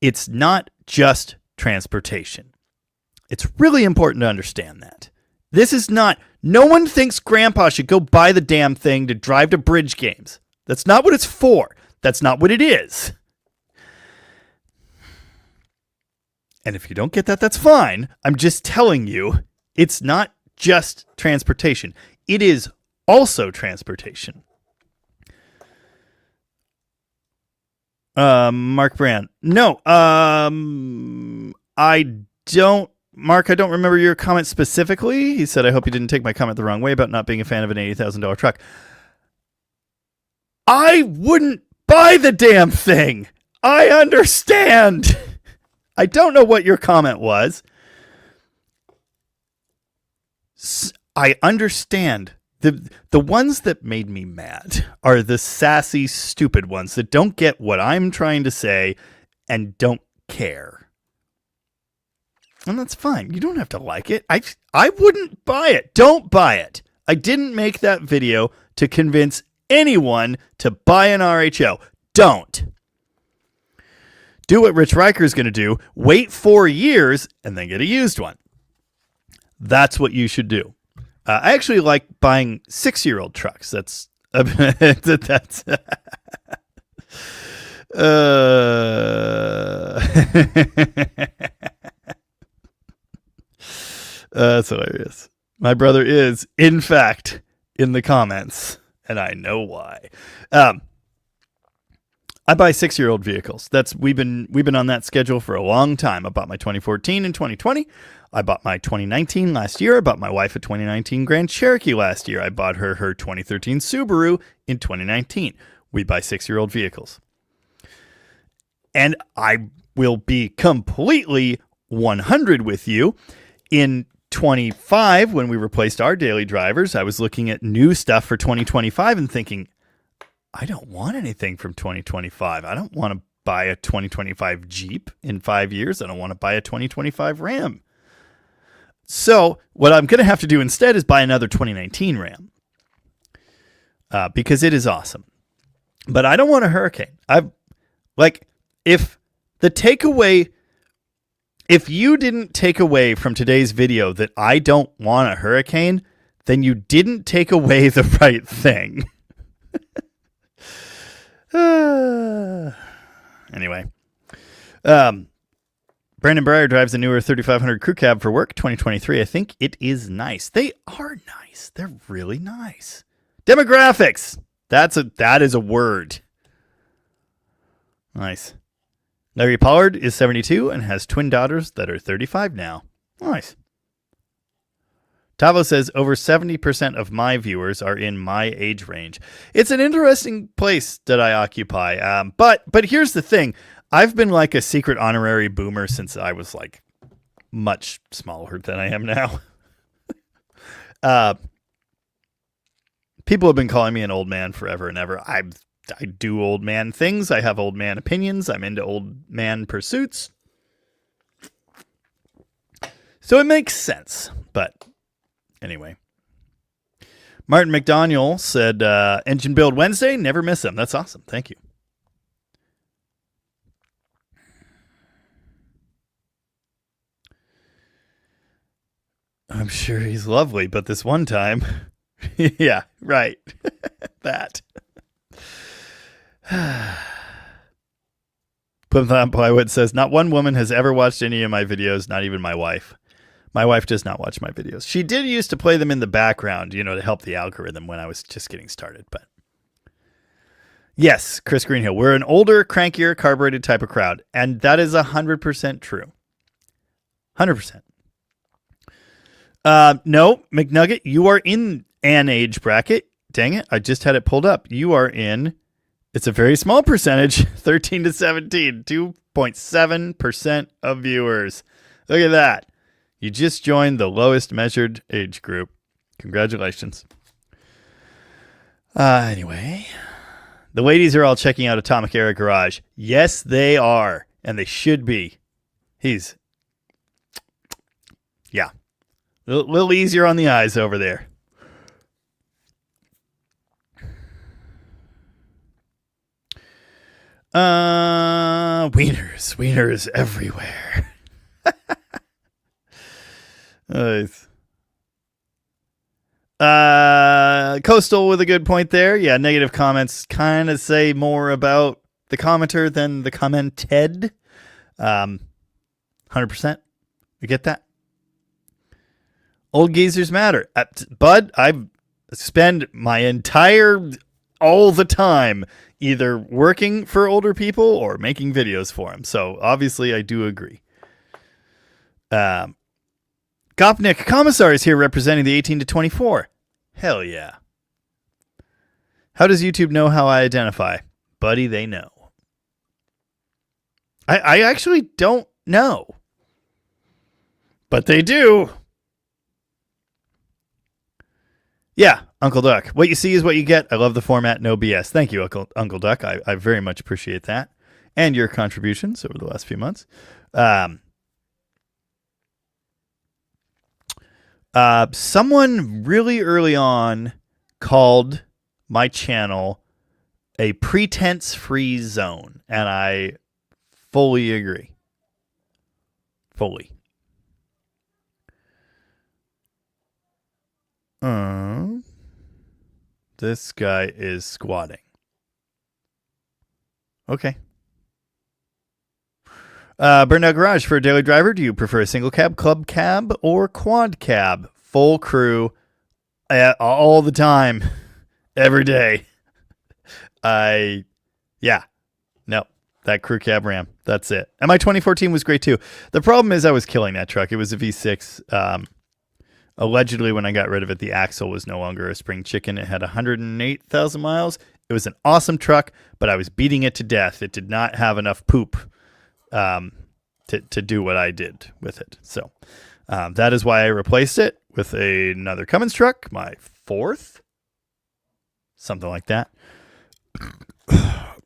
It's not just transportation. It's really important to understand that. This is not, no one thinks Grandpa should go buy the damn thing to drive to bridge games. That's not what it's for. That's not what it is. And if you don't get that, that's fine. I'm just telling you, it's not just transportation. It is also transportation. Mark Brand. No, I don't remember your comment specifically. He said, I hope you didn't take my comment the wrong way about not being a fan of an $80,000 truck. I wouldn't buy the damn thing. I understand. I don't know what your comment was. I understand. The ones that made me mad are the sassy, stupid ones that don't get what I'm trying to say and don't care. And that's fine. You don't have to like it. I wouldn't buy it. Don't buy it. I didn't make that video to convince anyone to buy an RHO. Don't. Do what Rich Riker's going to do. Wait 4 years and then get a used one. That's what you should do. I actually like buying 6-year-old trucks. That's that's that's hilarious. My brother is, in fact, in the comments, and I know why. I buy 6-year-old vehicles. We've been on that schedule for a long time. I bought my 2014 in 2020. I bought my 2019 last year. I bought my wife a 2019 Grand Cherokee last year. I bought her 2013 Subaru in 2019. We buy 6-year-old vehicles. And I will be completely 100 with you. In 25, when we replaced our daily drivers, I was looking at new stuff for 2025 and thinking, I don't want anything from 2025. I don't want to buy a 2025 Jeep in 5 years. I don't want to buy a 2025 Ram. So what I'm going to have to do instead is buy another 2019 Ram because it is awesome. But I don't want a Hurricane. If you didn't take away from today's video that I don't want a Hurricane, then you didn't take away the right thing. Anyway, Brandon Breyer drives a newer 3500 crew cab for work, 2023. I think it is nice. They are nice. They're really nice. Demographics. That is a word. Nice. Larry Pollard is 72 and has twin daughters that are 35 now. Nice. Tavo says over 70% of my viewers are in my age range. It's an interesting place that I occupy. But here's the thing. I've been like a secret honorary boomer since I was like much smaller than I am now. People have been calling me an old man forever and ever. I do old man things. I have old man opinions. I'm into old man pursuits. So it makes sense. But anyway, Martin McDaniel said, engine build Wednesday, never miss them. That's awesome. Thank you. I'm sure he's lovely, but this one time, yeah, right. That. Plymouth on Plywood says, not one woman has ever watched any of my videos, not even my wife. My wife does not watch my videos. She did used to play them in the background, to help the algorithm when I was just getting started. But yes, Chris Greenhill, we're an older, crankier, carbureted type of crowd. And that is 100% true. 100%. No, McNugget, you are in an age bracket. Dang it, I just had it pulled up. You are in, it's a very small percentage, 13 to 17, 2.7% of viewers. Look at that. You just joined the lowest measured age group. Congratulations. Anyway, the ladies are all checking out Atomic Era Garage. Yes, they are, and they should be. Yeah. A little easier on the eyes over there. Wieners everywhere. Nice. Coastal with a good point there. Yeah, negative comments kind of say more about the commenter than the commented. 100%. We get that. Old geezers matter. Bud, I spend my all the time either working for older people or making videos for them. So obviously I do agree. Gopnik Commissar is here representing the 18 to 24. Hell yeah. How does YouTube know how I identify? Buddy, they know. I actually don't know. But they do. Yeah, Uncle Duck. What you see is what you get. I love the format, no BS. Thank you, Uncle Duck. I very much appreciate that. And your contributions over the last few months. Someone really early on called my channel a pretense-free zone. And I fully agree. Fully. This guy is squatting. Okay. Burnout Garage for a daily driver. Do you prefer a single cab, club cab, or quad cab? Full crew, all the time, every day. Yeah. That crew cab Ram. That's it. And my 2014 was great too. The problem is I was killing that truck. It was a V6. Allegedly, when I got rid of it, the axle was no longer a spring chicken. It had 108,000 miles. It was an awesome truck, but I was beating it to death. It did not have enough poop to do what I did with it. So that is why I replaced it with another Cummins truck, my 4th, something like that.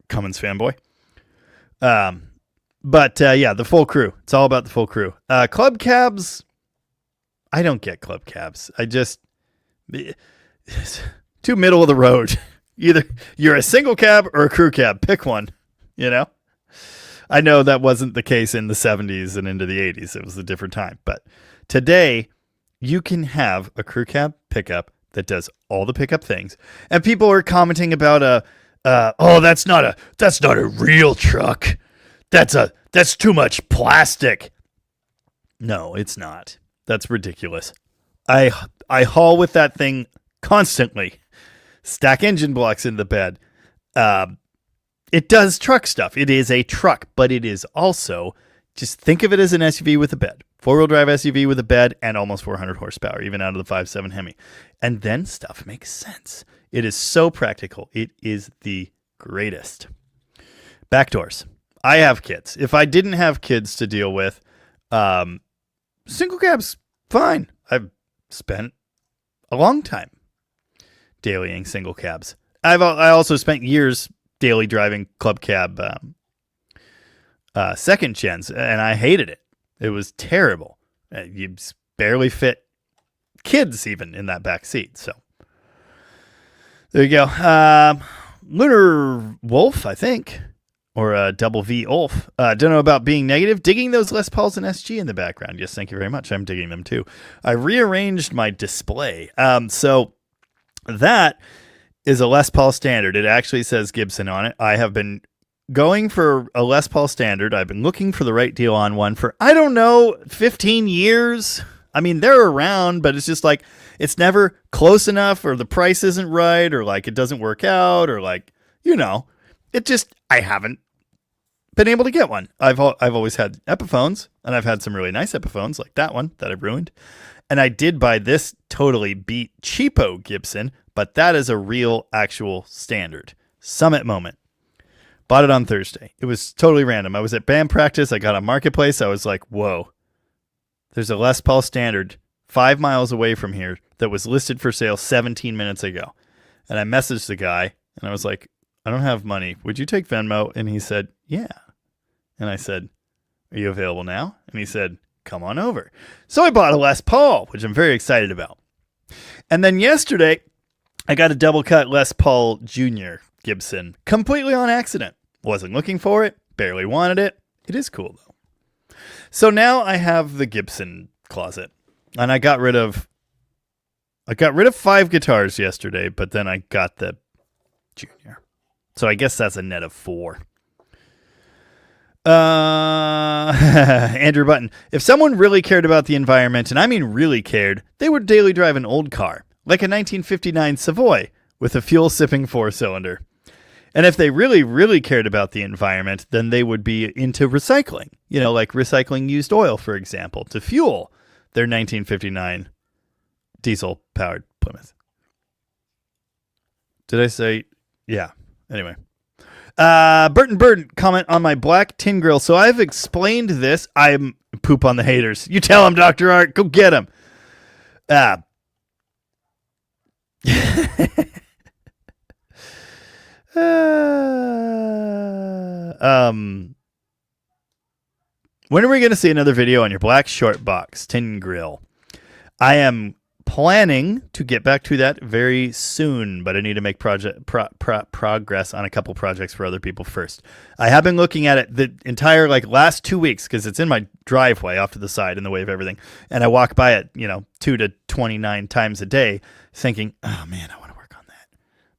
Cummins fanboy. But the full crew. It's all about the full crew. Club cabs. I don't get club cabs. Too middle of the road. Either you're a single cab or a crew cab. Pick one, I know that wasn't the case in the 70s and into the 80s. It was a different time. But today, you can have a crew cab pickup that does all the pickup things. And people are commenting about that's not a real truck. That's too much plastic. No, it's not. That's ridiculous. I haul with that thing constantly. Stack engine blocks in the bed. It does truck stuff. It is a truck, but it is also, just think of it as an SUV with a bed. 4-wheel drive SUV with a bed and almost 400 horsepower, even out of the 5.7 Hemi. And then stuff makes sense. It is so practical. It is the greatest. Back doors. I have kids. If I didn't have kids to deal with, single cab's fine. I've spent a long time dailying single cabs. I also spent years daily driving club cab second gens, and I hated it. It was terrible. You barely fit kids even in that back seat. So there you go. Lunar Wolf, I think, or Double V Wolf. Don't know about being negative. Digging those Les Pauls and SG in the background. Yes, thank you very much. I'm digging them too. I rearranged my display. So that is a Les Paul Standard. It actually says Gibson on it. I have been going for a Les Paul Standard. I've been looking for the right deal on one for, 15 years. I mean, they're around, but it's just like, it's never close enough, or the price isn't right, or like it doesn't work out, or like, it just, I haven't been able to get one. I've always had Epiphones, and I've had some really nice Epiphones like that one that I ruined. And I did buy this totally beat cheapo Gibson, but that is a real actual standard. Summit Moment. Bought it on Thursday. It was totally random. I was at band practice. I got on Marketplace. I was like, whoa, there's a Les Paul Standard 5 miles away from here that was listed for sale 17 minutes ago. And I messaged the guy, and I was like, I don't have money. Would you take Venmo? And he said, yeah. And I said, are you available now? And he said, come on over. So I bought a Les Paul, which I'm very excited about. And then yesterday, I got a double cut Les Paul Jr. Gibson completely on accident. Wasn't looking for it. Barely wanted it. It is cool, though. So now I have the Gibson closet. And I got rid of 5 guitars yesterday, but then I got the Junior. So I guess that's a net of 4. Andrew Button. If someone really cared about the environment, and I mean really cared, they would daily drive an old car, like a 1959 Savoy with a fuel-sipping 4-cylinder. And if they really, really cared about the environment, then they would be into recycling. Like recycling used oil, for example, to fuel their 1959 diesel-powered Plymouth. Did I say? Yeah. Anyway. Burton Bird comment on my black tin grill. So I've explained this. I'm poop on the haters. You tell him, Dr. Art. Go get him. When are we going to see another video on your black short box tin grill? I am planning to get back to that very soon, but I need to make progress on a couple projects for other people first. I have been looking at it the entire last 2 weeks because it's in my driveway off to the side in the way of everything, and I walk by it 2 to 29 times a day thinking, oh man, I want to work on that.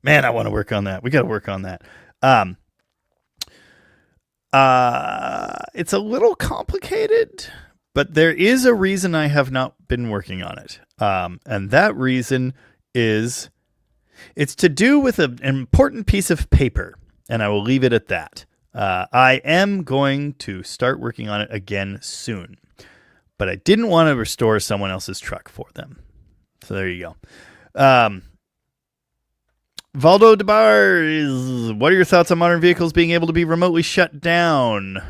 Man, I want to work on that. We got to work on that. It's a little complicated, but there is a reason I have not been working on it. And that reason is it's to do with an important piece of paper, and I will leave it at that. I am going to start working on it again soon, but I didn't want to restore someone else's truck for them. So there you go. Valdo DeBar is, what are your thoughts on modern vehicles being able to be remotely shut down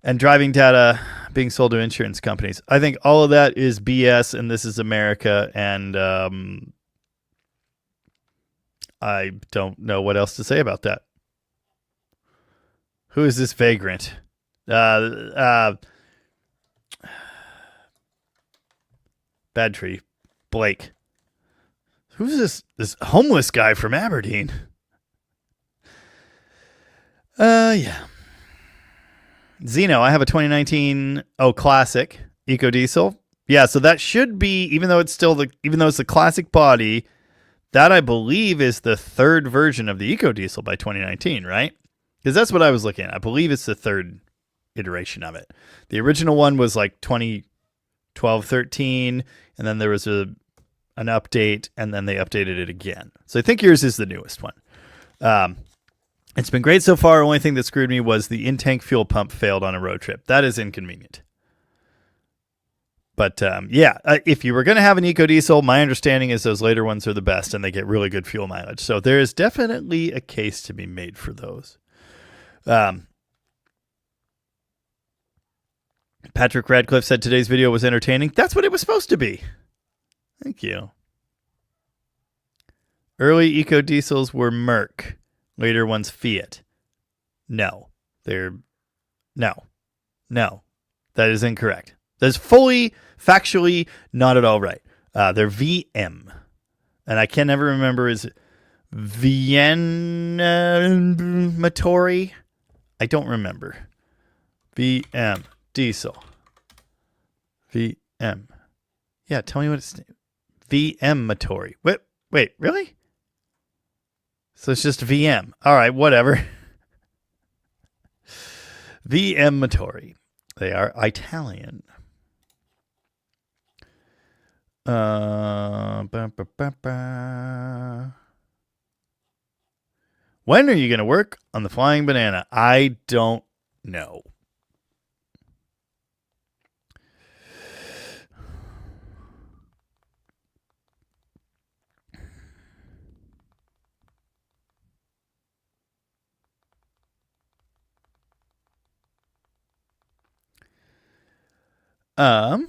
and driving data being sold to insurance companies? I think all of that is BS, and this is America, and I don't know what else to say about that. Who is this vagrant? Bad Tree. Blake. Who's this homeless guy from Aberdeen? Yeah. Zeno, I have a 2019 Classic Eco Diesel. Yeah, so that should be, even though it's the classic body, that I believe is the third version of the Eco Diesel by 2019, right? Because that's what I was looking at. I believe it's the third iteration of it. The original one was like 2012, 13, and then there was an update, and then they updated it again. So I think yours is the newest one. It's been great so far. Only thing that screwed me was the in-tank fuel pump failed on a road trip. That is inconvenient. But if you were going to have an Eco Diesel, my understanding is those later ones are the best, and they get really good fuel mileage. So there is definitely a case to be made for those. Patrick Radcliffe said today's video was entertaining. That's what it was supposed to be. Thank you. Early Eco Diesels were Merc. Later ones Fiat. No. No. That is incorrect. That is fully, factually, not at all right. They're VM. And I can never remember, is it Vienna-Matori? I don't remember. VM. Diesel. VM. Yeah, tell me what it's... VM-Matori. Wait, really? So it's just VM. All right, whatever. VM-Matori. They are Italian. When are you going to work on the Flying Banana? I don't know. When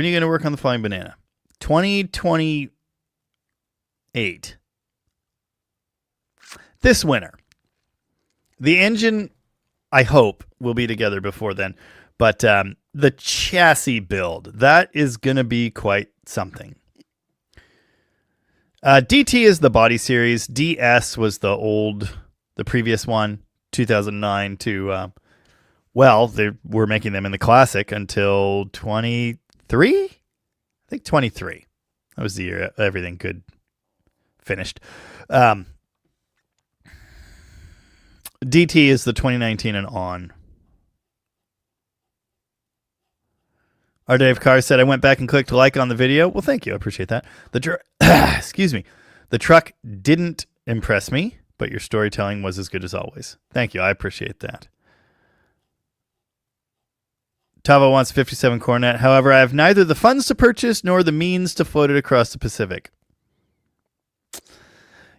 are you going to work on the Flying Banana? 2028. This winter. The engine, I hope, will be together before then. But the chassis build, that is going to be quite something. DT is the body series. DS was the previous one, 2009 to, they were making them in the Classic until 23? I think 23. That was the year everything good finished. DT is the 2019 and on. Our Dave Carr said, I went back and clicked like on the video. Well, thank you. I appreciate that. Excuse me. The truck didn't impress me, but your storytelling was as good as always. Thank you. I appreciate that. Tavo wants 57 Coronet. However, I have neither the funds to purchase nor the means to float it across the Pacific.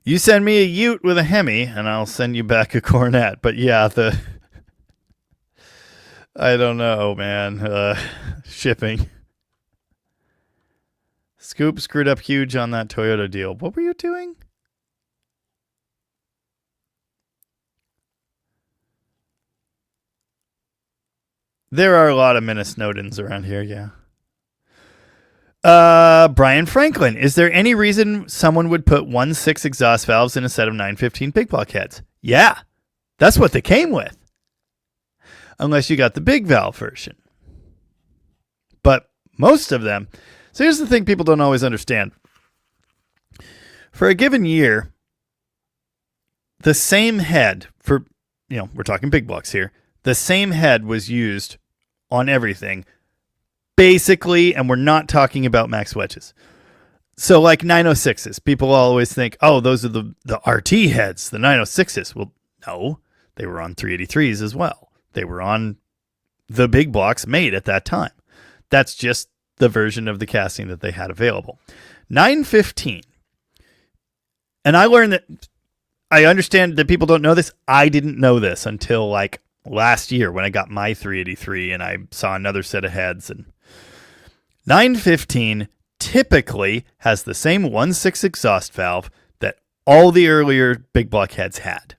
You send me a Ute with a Hemi, and I'll send you back a Coronet. But yeah, I don't know, man. Shipping. Scoop screwed up huge on that Toyota deal. What were you doing? There are a lot of Minnesotans around here, yeah. Brian Franklin, is there any reason someone would put 1.6 exhaust valves in a set of 915 big block heads? Yeah, that's what they came with. Unless you got the big valve version. But most of them... So here's the thing people don't always understand. For a given year, the same head for, we're talking big blocks here. The same head was used on everything, basically, and we're not talking about max wedges. So like 906s, people always think, oh, those are the RT heads, the 906s. Well, no, they were on 383s as well. They were on the big blocks made at that time. That's just the version of the casting that they had available. 915. And I learned that, I understand that people don't know this. I didn't know this until like last year when I got my 383 and I saw another set of heads. And 915 typically has the same 1.6 exhaust valve that all the earlier big block heads had.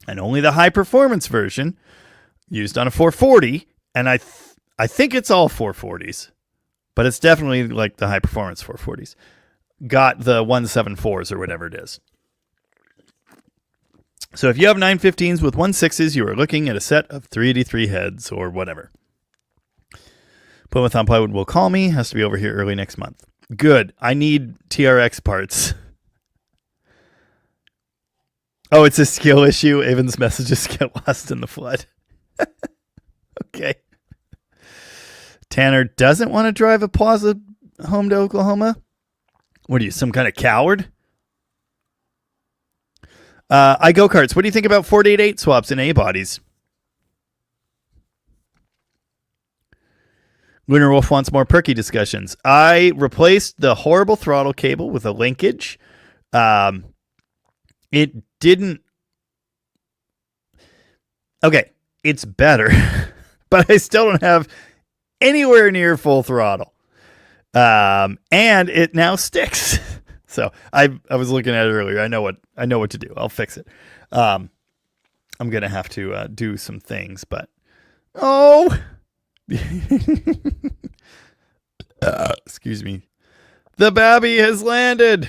And only the high performance version used on a 440, and I think it's all 440s, but it's definitely like the high performance 440s, got the 174s or whatever it is. So if you have 915s with 1.6s, you are looking at a set of 383 heads or whatever. Plymouth on Plywood will call me. Has to be over here early next month. Good. I need TRX parts. Oh, it's a skill issue. Avon's messages get lost in the flood. Okay. Tanner doesn't want to drive a Plaza home to Oklahoma. What are you, some kind of coward? I go-karts. What do you think about 488 swaps in A-bodies? Lunar Wolf wants more perky discussions. I replaced the horrible throttle cable with a linkage. It didn't... Okay, it's better, but I still don't have anywhere near full throttle. And it now sticks. So I was looking at it earlier. I know what to do. I'll fix it. I'm going to have to do some things, but... Oh... excuse me. The babby has landed.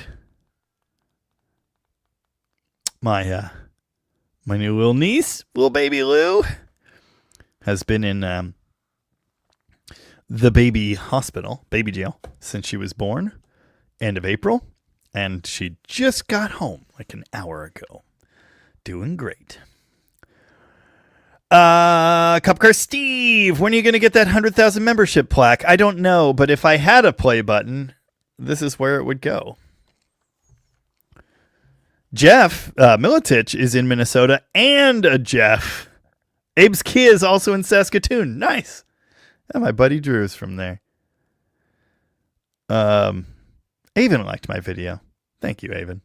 My new little niece, little baby Lou, has been in the baby hospital, baby jail, since she was born, end of April, and she just got home like an hour ago. Doing great. Cup Car Steve, when are you going to get that 100,000 membership plaque? I don't know, but if I had a play button, this is where it would go. Jeff Militich is in Minnesota, and a Jeff. Abe's Kia is also in Saskatoon. Nice. And my buddy Drew is from there. Avon liked my video. Thank you, Avon.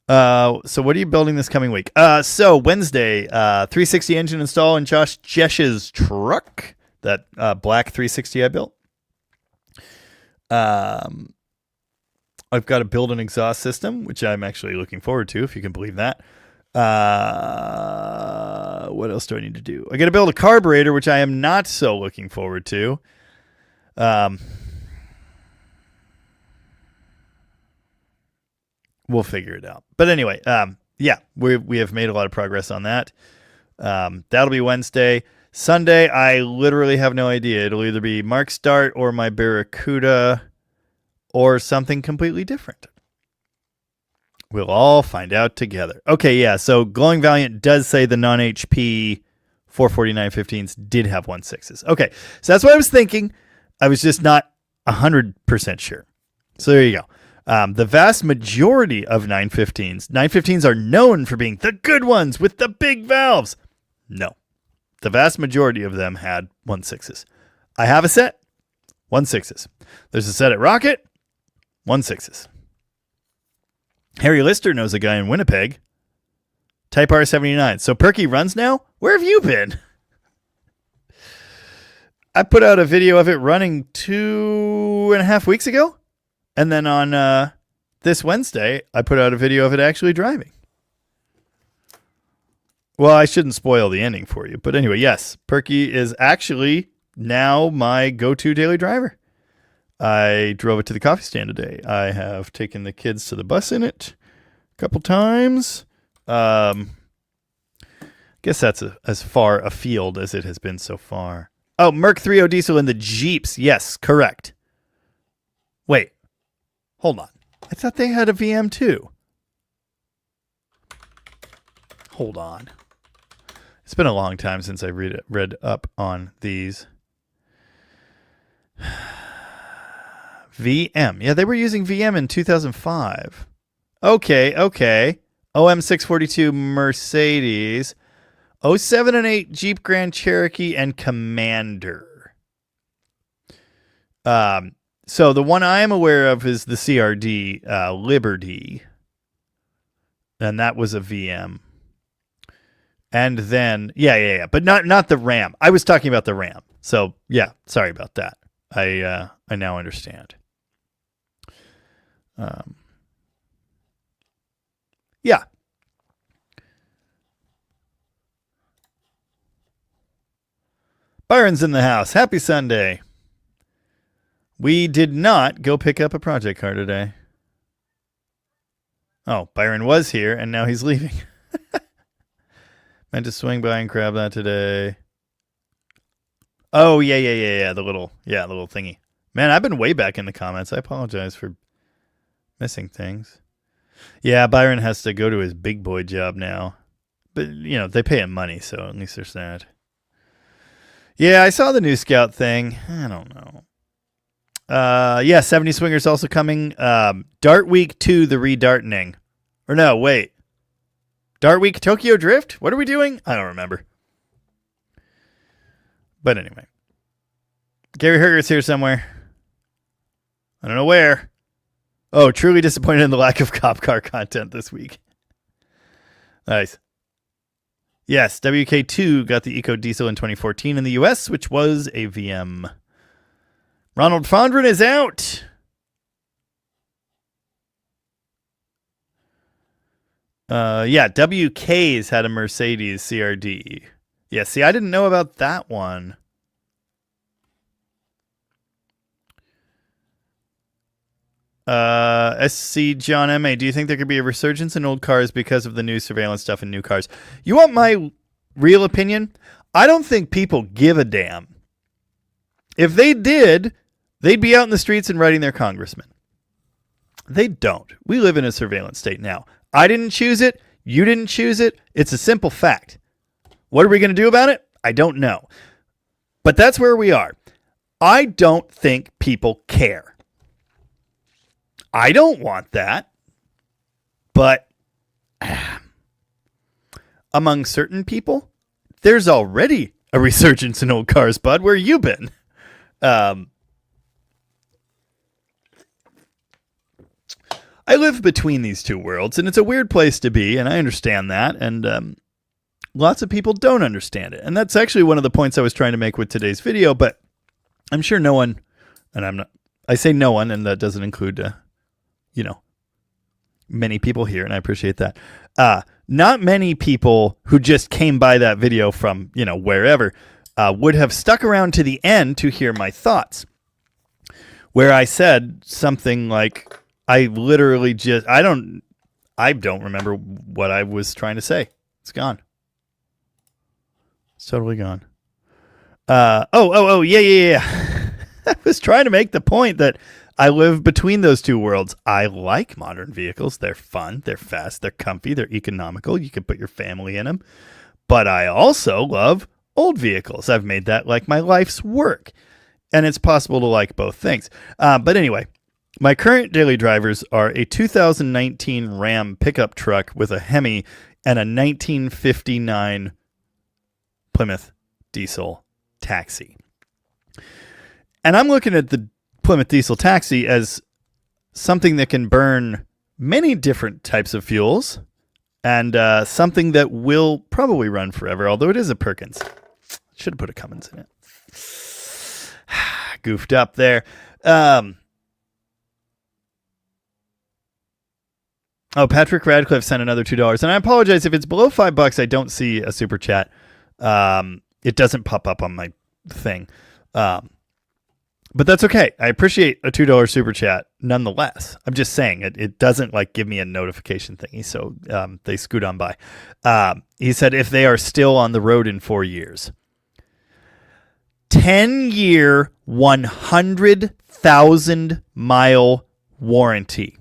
So what are you building this coming week? So Wednesday, 360 engine install in Josh Jesh's truck. That black 360 I built. I've got to build an exhaust system, which I'm actually looking forward to, if you can believe that. What else do I need to do? I got to build a carburetor, which I am not so looking forward to. We'll figure it out. But anyway, yeah, we have made a lot of progress on that. That'll be Wednesday. Sunday, I literally have no idea. It'll either be Mark's Dart or my Barracuda or something completely different. We'll all find out together. Okay, yeah, so Glowing Valiant does say the non-HP 449-15s did have 1.6s. Okay, so that's what I was thinking. I was just not 100% sure. So there you go. The vast majority of 915s are known for being the good ones with the big valves. No. The vast majority of them had 1.6s. I have a set, 1.6s. There's a set at Rocket, 1.6s. Harry Lister knows a guy in Winnipeg. Type R79. So Perky runs now? Where have you been? I put out a video of it running 2.5 weeks ago. And then on this Wednesday, I put out a video of it actually driving. Well, I shouldn't spoil the ending for you. But anyway, yes, Perky is actually now my go-to daily driver. I drove it to the coffee stand today. I have taken the kids to the bus in it a couple times. Guess that's as far afield as it has been so far. Oh, Merc 3.0 diesel in the Jeeps. Yes, correct. Wait. Hold on. I thought they had a VM too. Hold on. It's been a long time since I read up on these. VM. Yeah, they were using VM in 2005. Okay. OM642 Mercedes. 07 and 8 Jeep Grand Cherokee and Commander. So the one I am aware of is the CRD Liberty. And that was a VM. And then, yeah. But not the Ram. I was talking about the Ram. So, yeah, sorry about that. I now understand. Yeah. Byron's in the house. Happy Sunday. We did not go pick up a project car today. Oh, Byron was here and now he's leaving. Meant to swing by and grab that today. Oh, yeah. The little thingy. Man, I've been way back in the comments. I apologize for missing things. Yeah, Byron has to go to his big boy job now. But, they pay him money, so at least there's that. Yeah, I saw the new Scout thing. I don't know. 70 Swingers also coming. Dart Week 2, the redartening. Or no, wait. Dart Week Tokyo Drift? What are we doing? I don't remember. But anyway. Gary Herger's here somewhere. I don't know where. Oh, truly disappointed in the lack of cop car content this week. Nice. Yes, WK2 got the Eco Diesel in 2014 in the US, which was a VM. Ronald Fondren is out. WK's had a Mercedes CRD. Yeah, see, I didn't know about that one. SC John M.A., do you think there could be a resurgence in old cars because of the new surveillance stuff in new cars? You want my real opinion? I don't think people give a damn. If they did, they'd be out in the streets and writing their congressman. They don't. We live in a surveillance state now. I didn't choose it. You didn't choose it. It's a simple fact. What are we going to do about it? I don't know. But that's where we are. I don't think people care. I don't want that. But among certain people, there's already a resurgence in old cars, bud. Where you been? I live between these two worlds, and it's a weird place to be, and I understand that, and lots of people don't understand it. And that's actually one of the points I was trying to make with today's video, but I'm sure no one, and I say no one, and that doesn't include, many people here, and I appreciate that. Not many people who just came by that video from, wherever, would have stuck around to the end to hear my thoughts, where I said something like, I literally just, I don't remember what I was trying to say. It's gone. It's totally gone. Yeah. I was trying to make the point that I live between those two worlds. I like modern vehicles. They're fun. They're fast. They're comfy. They're economical. You can put your family in them. But I also love old vehicles. I've made that like my life's work. And it's possible to like both things. But anyway, my current daily drivers are a 2019 Ram pickup truck with a Hemi and a 1959 Plymouth Diesel Taxi. And I'm looking at the Plymouth Diesel Taxi as something that can burn many different types of fuels and something that will probably run forever, although it is a Perkins. Should have put a Cummins in it. Goofed up there. Patrick Radcliffe sent another $2. And I apologize if it's below $5. I don't see a super chat. It doesn't pop up on my thing. But that's okay. I appreciate a $2 super chat nonetheless. I'm just saying it doesn't give me a notification thingy. So they scoot on by. He said if they are still on the road in 4 years. 10-year, 100,000 mile warranty.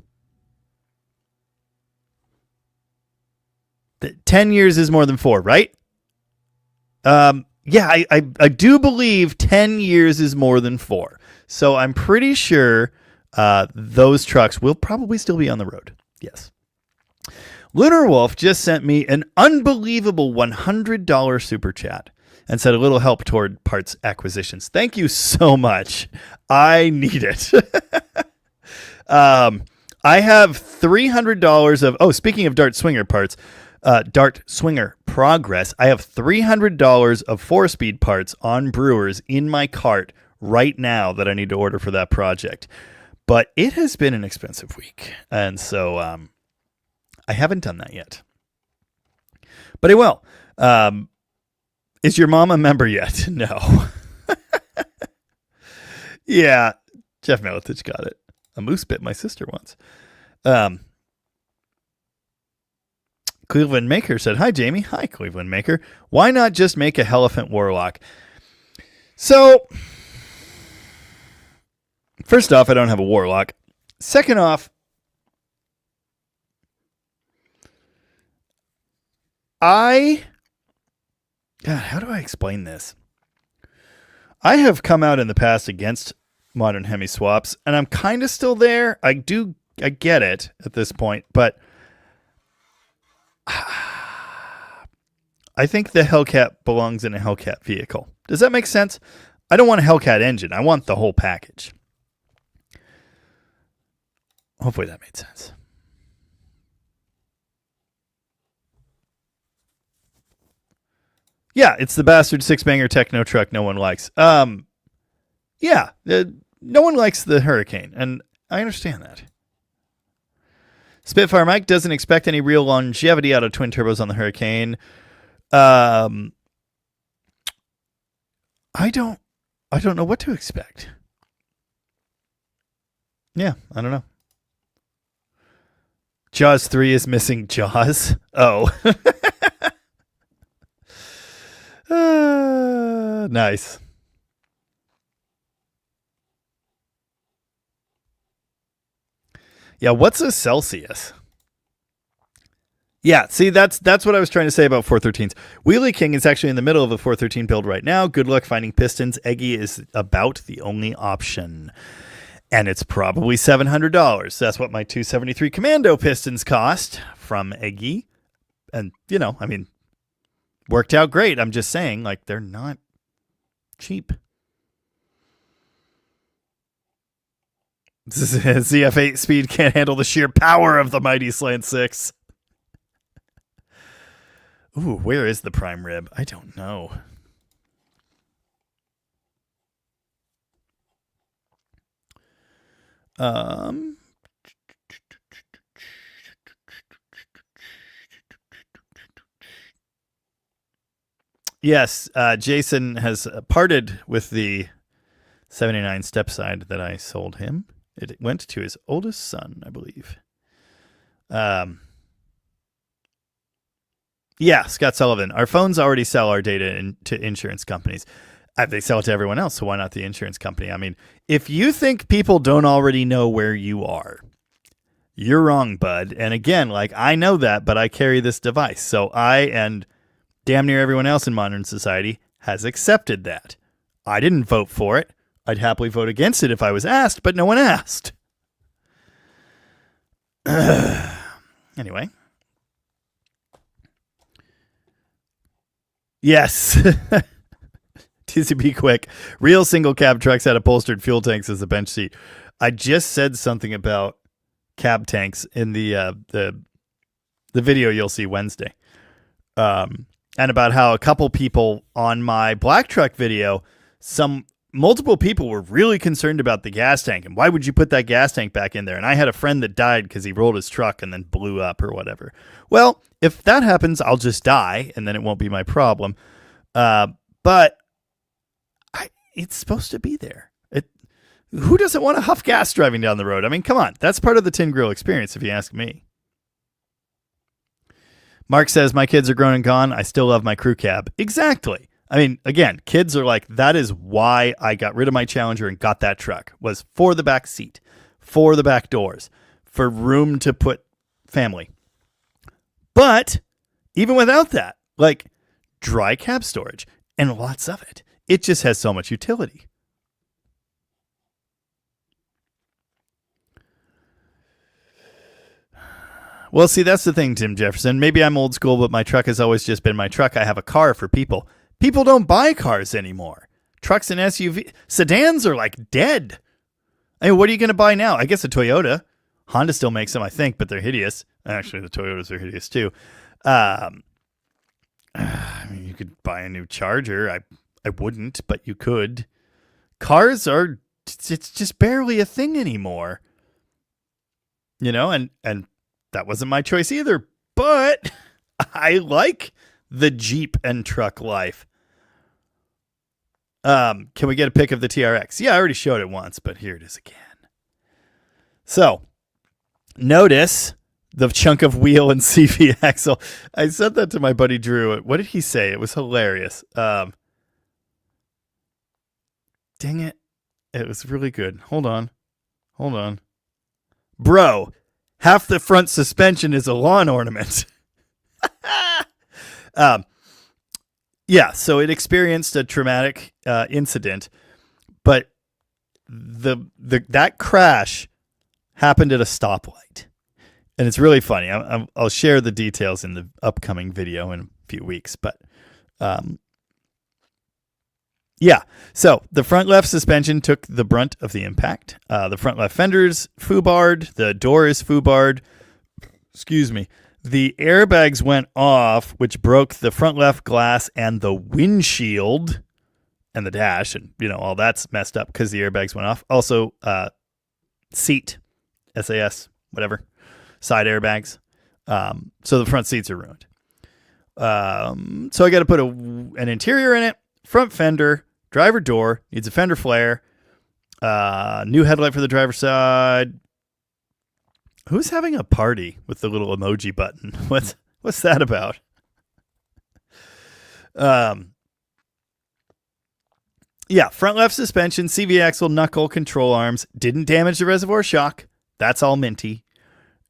10 years is more than 4, right? I do believe 10 years is more than 4. So I'm pretty sure those trucks will probably still be on the road. Yes. Lunar Wolf just sent me an unbelievable $100 super chat and said a little help toward parts acquisitions. Thank you so much. I need it. I have $300 of, speaking of Dart Swinger parts, Dart Swinger progress, I have $300 of 4-speed parts on Brewers in my cart right now that I need to order for that project. But it has been an expensive week. And so I haven't done that yet. But I will. Is your mom a member yet? No. Yeah, Jeff Miletich got it. A moose bit my sister once. Cleveland Maker said, hi, Jamie. Hi, Cleveland Maker. Why not just make a Elephant Warlock? So, first off, I don't have a Warlock. Second off, God, how do I explain this? I have come out in the past against modern hemi swaps, and I'm kind of still there. I get it at this point, but I think the Hellcat belongs in a Hellcat vehicle. Does that make sense? I don't want a Hellcat engine. I want the whole package. Hopefully that made sense. Yeah, it's the bastard 6-banger techno truck no one likes. No one likes the Hurricane, and I understand that. Spitfire Mike doesn't expect any real longevity out of twin turbos on the Hurricane. I don't know what to expect. Yeah, I don't know. Jaws 3 is missing Jaws. Oh. Nice. Yeah, what's a Celsius? Yeah, see, that's what I was trying to say about 413s. Wheelie King is actually in the middle of a 413 build right now. Good luck finding pistons. Eggy is about the only option. And it's probably $700. That's what my 273 Commando pistons cost from Eggy. And, worked out great. I'm just saying, they're not cheap. ZF8 speed can't handle the sheer power of the mighty Slant 6. Ooh, where is the prime rib? I don't know. Yes, Jason has parted with the 79 stepside that I sold him. It went to his oldest son, I believe. Yeah, Scott Sullivan. Our phones already sell our data to insurance companies. They sell it to everyone else, so why not the insurance company? I mean, if you think people don't already know where you are, you're wrong, bud. And again, I know that, but I carry this device. So I and damn near everyone else in modern society has accepted that. I didn't vote for it. I'd happily vote against it if I was asked, but no one asked. Anyway. Yes. TCP quick. Real single cab trucks had upholstered fuel tanks as a bench seat. I just said something about cab tanks in the video you'll see Wednesday. And about how a couple people on my black truck video, multiple people were really concerned about the gas tank and why would you put that gas tank back in there? And I had a friend that died because he rolled his truck and then blew up or whatever. Well, if that happens, I'll just die and then it won't be my problem. But it's supposed to be there. Who doesn't want to huff gas driving down the road? I mean, come on. That's part of the Tin Grill experience, if you ask me. Mark says, my kids are grown and gone. I still love my crew cab. Exactly. I mean, again, kids are that is why I got rid of my Challenger and got that truck, was for the back seat, for the back doors, for room to put family. But even without that, dry cab storage and lots of it, it just has so much utility. Well, see, that's the thing, Tim Jefferson. Maybe I'm old school, but my truck has always just been my truck. I have a car for people. People don't buy cars anymore. Trucks and SUV sedans are like dead. I mean, what are you going to buy now? I guess a Toyota. Honda still makes them, I think, but they're hideous. Actually, the Toyotas are hideous too. I mean, you could buy a new Charger. I wouldn't, but you could. Cars are, it's just barely a thing anymore. You know, and that wasn't my choice either, but I like the Jeep and truck life. Can we get a pic of the TRX? Yeah, I already showed it once, but here it is again. So, notice the chunk of wheel and CV axle. I said that to my buddy Drew. What did he say? It was hilarious. Dang it. It was really good. Hold on. Bro, half the front suspension is a lawn ornament. Yeah, so it experienced a traumatic incident, but that crash happened at a stoplight, and it's really funny. I'll share the details in the upcoming video in a few weeks, but yeah. So the front left suspension took the brunt of the impact. The front left fender's foobarred. The door is foobarred. Excuse me. The airbags went off, which broke the front left glass and the windshield and the dash. And, you know, all that's messed up because the airbags went off. Also, seat, SAS, whatever, side airbags. So the front seats are ruined. So I got to put an interior in it, front fender, driver door, needs a fender flare, new headlight for the driver's side. Who's having a party with the little emoji button? What's that about? Yeah, front left suspension, CV axle, knuckle, control arms. Didn't damage the reservoir shock. That's all minty.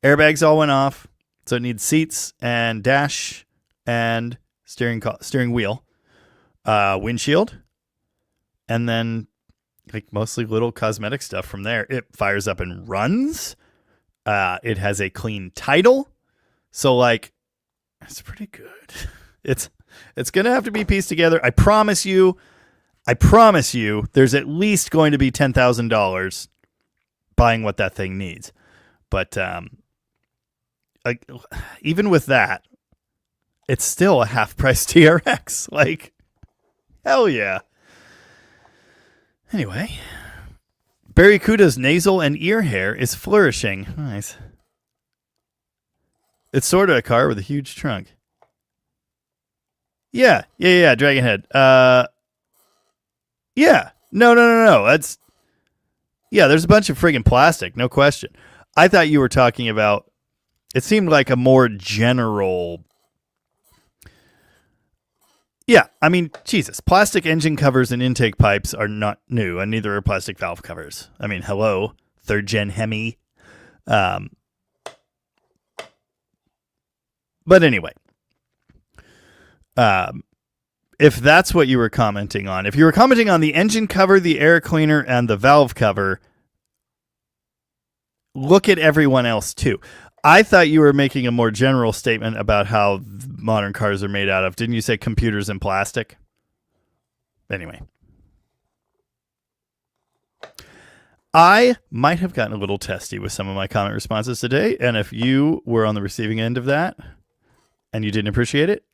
Airbags all went off. So it needs seats and dash and steering wheel. Windshield. And then like mostly little cosmetic stuff from there. It fires up and runs. It has a clean title. So like, it's pretty good. It's going to have to be pieced together. I promise you, there's at least going to be $10,000 buying what that thing needs. But like, even with that, it's still a half price TRX. Like, hell yeah. Anyway, Barracuda's nasal and ear hair is flourishing. Nice. It's sort of a car with a huge trunk. Yeah. Dragon head. Yeah. No. That's. Yeah, there's a bunch of friggin' plastic, no question. I thought you were talking about. It seemed like a more general. Yeah, I mean, Jesus, plastic engine covers and intake pipes are not new, and neither are plastic valve covers. I mean, hello, third gen Hemi. But anyway, if that's what you were commenting on, if you were commenting on the engine cover, the air cleaner, and the valve cover, look at everyone else too. I thought you were making a more general statement about how modern cars are made out of. Didn't you say computers and plastic? Anyway. I might have gotten a little testy with some of my comment responses today, and if you were on the receiving end of that and you didn't appreciate it,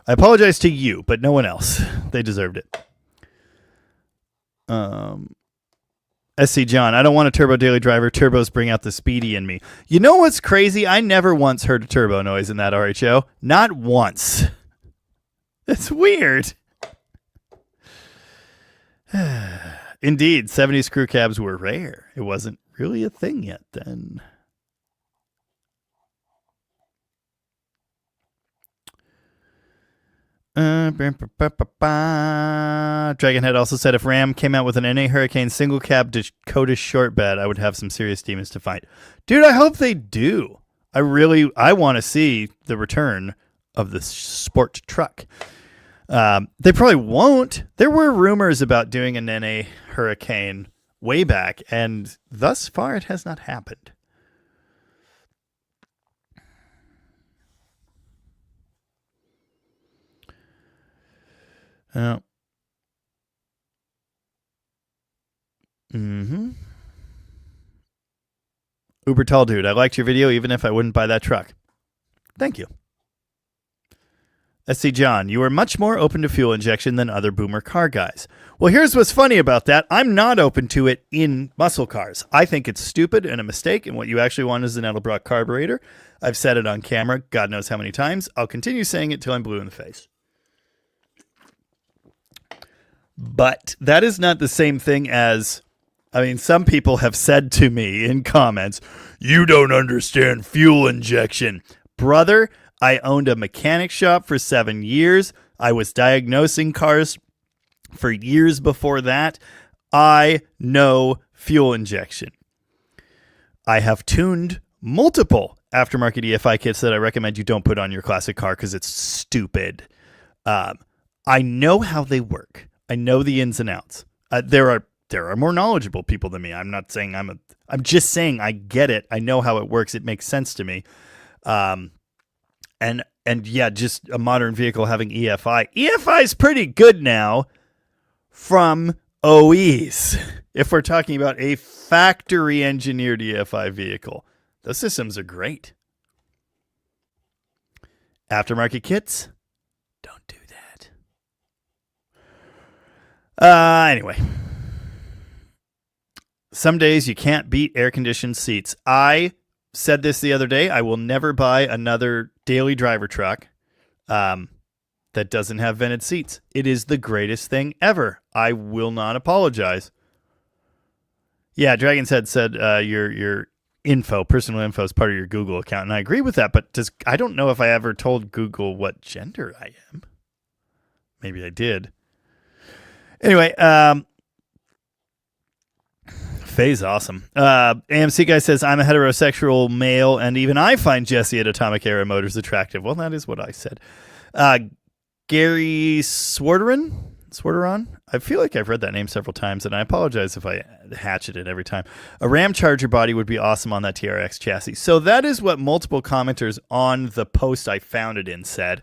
I apologize to you, but no one else. They deserved it. SC John, I don't want a turbo daily driver. Turbos bring out the speedy in me. You know what's crazy? I never once heard a turbo noise in that RHO. Not once. That's weird. Indeed, 70s crew cabs were rare. It wasn't really a thing yet then. Dragonhead also said if Ram came out with an NA Hurricane single cab Dakota short bed, I would have some serious demons to fight. Dude, I hope they do. I want to see the return of the sport truck. They probably won't. There were rumors about doing an NA Hurricane way back, and thus far it has not happened. Yeah. Mm-hmm. Uber tall dude, I liked your video even if I wouldn't buy that truck. Thank you. Let's see, John, you are much more open to fuel injection than other boomer car guys. Well, here's what's funny about that. I'm not open to it in muscle cars. I think it's stupid and a mistake, and what you actually want is an Edelbrock carburetor. I've said it on camera, God knows how many times. I'll continue saying it till I'm blue in the face. But that is not the same thing as, I mean, some people have said to me in comments, you don't understand fuel injection. Brother, I owned a mechanic shop for 7 years. I was diagnosing cars for years before that. I know fuel injection. I have tuned multiple aftermarket EFI kits that I recommend you don't put on your classic car because it's stupid. I know how they work. I know the ins and outs. There are more knowledgeable people than me. I'm not saying I'm just saying I get it. I know how it works. It makes sense to me. And yeah, just a modern vehicle having EFI. EFI is pretty good now from OEs. If we're talking about a factory engineered EFI vehicle, those systems are great. Aftermarket kits, don't do that. Anyway, some days you can't beat air-conditioned seats. I said this the other day. I will never buy another daily driver truck that doesn't have vented seats. It is the greatest thing ever. I will not apologize. Yeah, Dragon's Head said your personal info is part of your Google account, and I agree with that, but I don't know if I ever told Google what gender I am. Maybe I did. Anyway, Faye's awesome. AMC guy says, I'm a heterosexual male, and even I find Jesse at Atomic Era Motors attractive. Well, that is what I said. Gary Swarteron? I feel like I've read that name several times, and I apologize if I hatchet it every time. A Ram Charger body would be awesome on that TRX chassis. So that is what multiple commenters on the post I found it in said.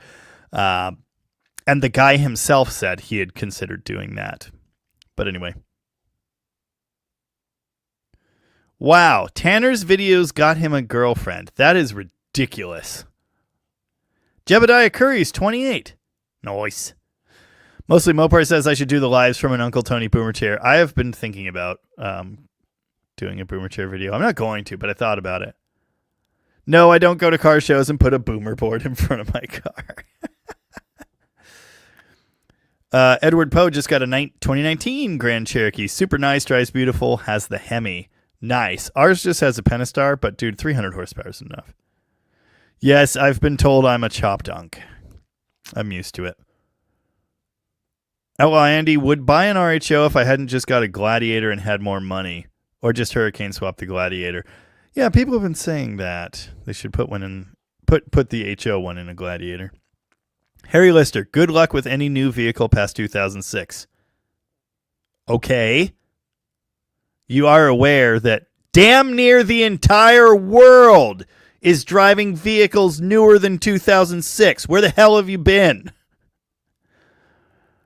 And the guy himself said he had considered doing that. But anyway. Wow, Tanner's videos got him a girlfriend. That is ridiculous. Jebediah Curry's 28. Nice. Mostly Mopar says I should do the lives from an Uncle Tony boomer chair. I have been thinking about doing a boomer chair video. I'm not going to, but I thought about it. No, I don't go to car shows and put a boomer board in front of my car. Edward Poe just got a 2019 Grand Cherokee. Super nice, drives beautiful, has the Hemi. Nice. Ours just has a Pentastar, but dude, 300 horsepower is enough. Yes, I've been told I'm a chop dunk. I'm used to it. Outlaw Andy would buy an RHO if I hadn't just got a Gladiator and had more money. Or just Hurricane swap the Gladiator. Yeah, people have been saying that. They should put one in, put the HO one in a Gladiator. Harry Lister, good luck with any new vehicle past 2006. Okay. You are aware that damn near the entire world is driving vehicles newer than 2006. Where the hell have you been?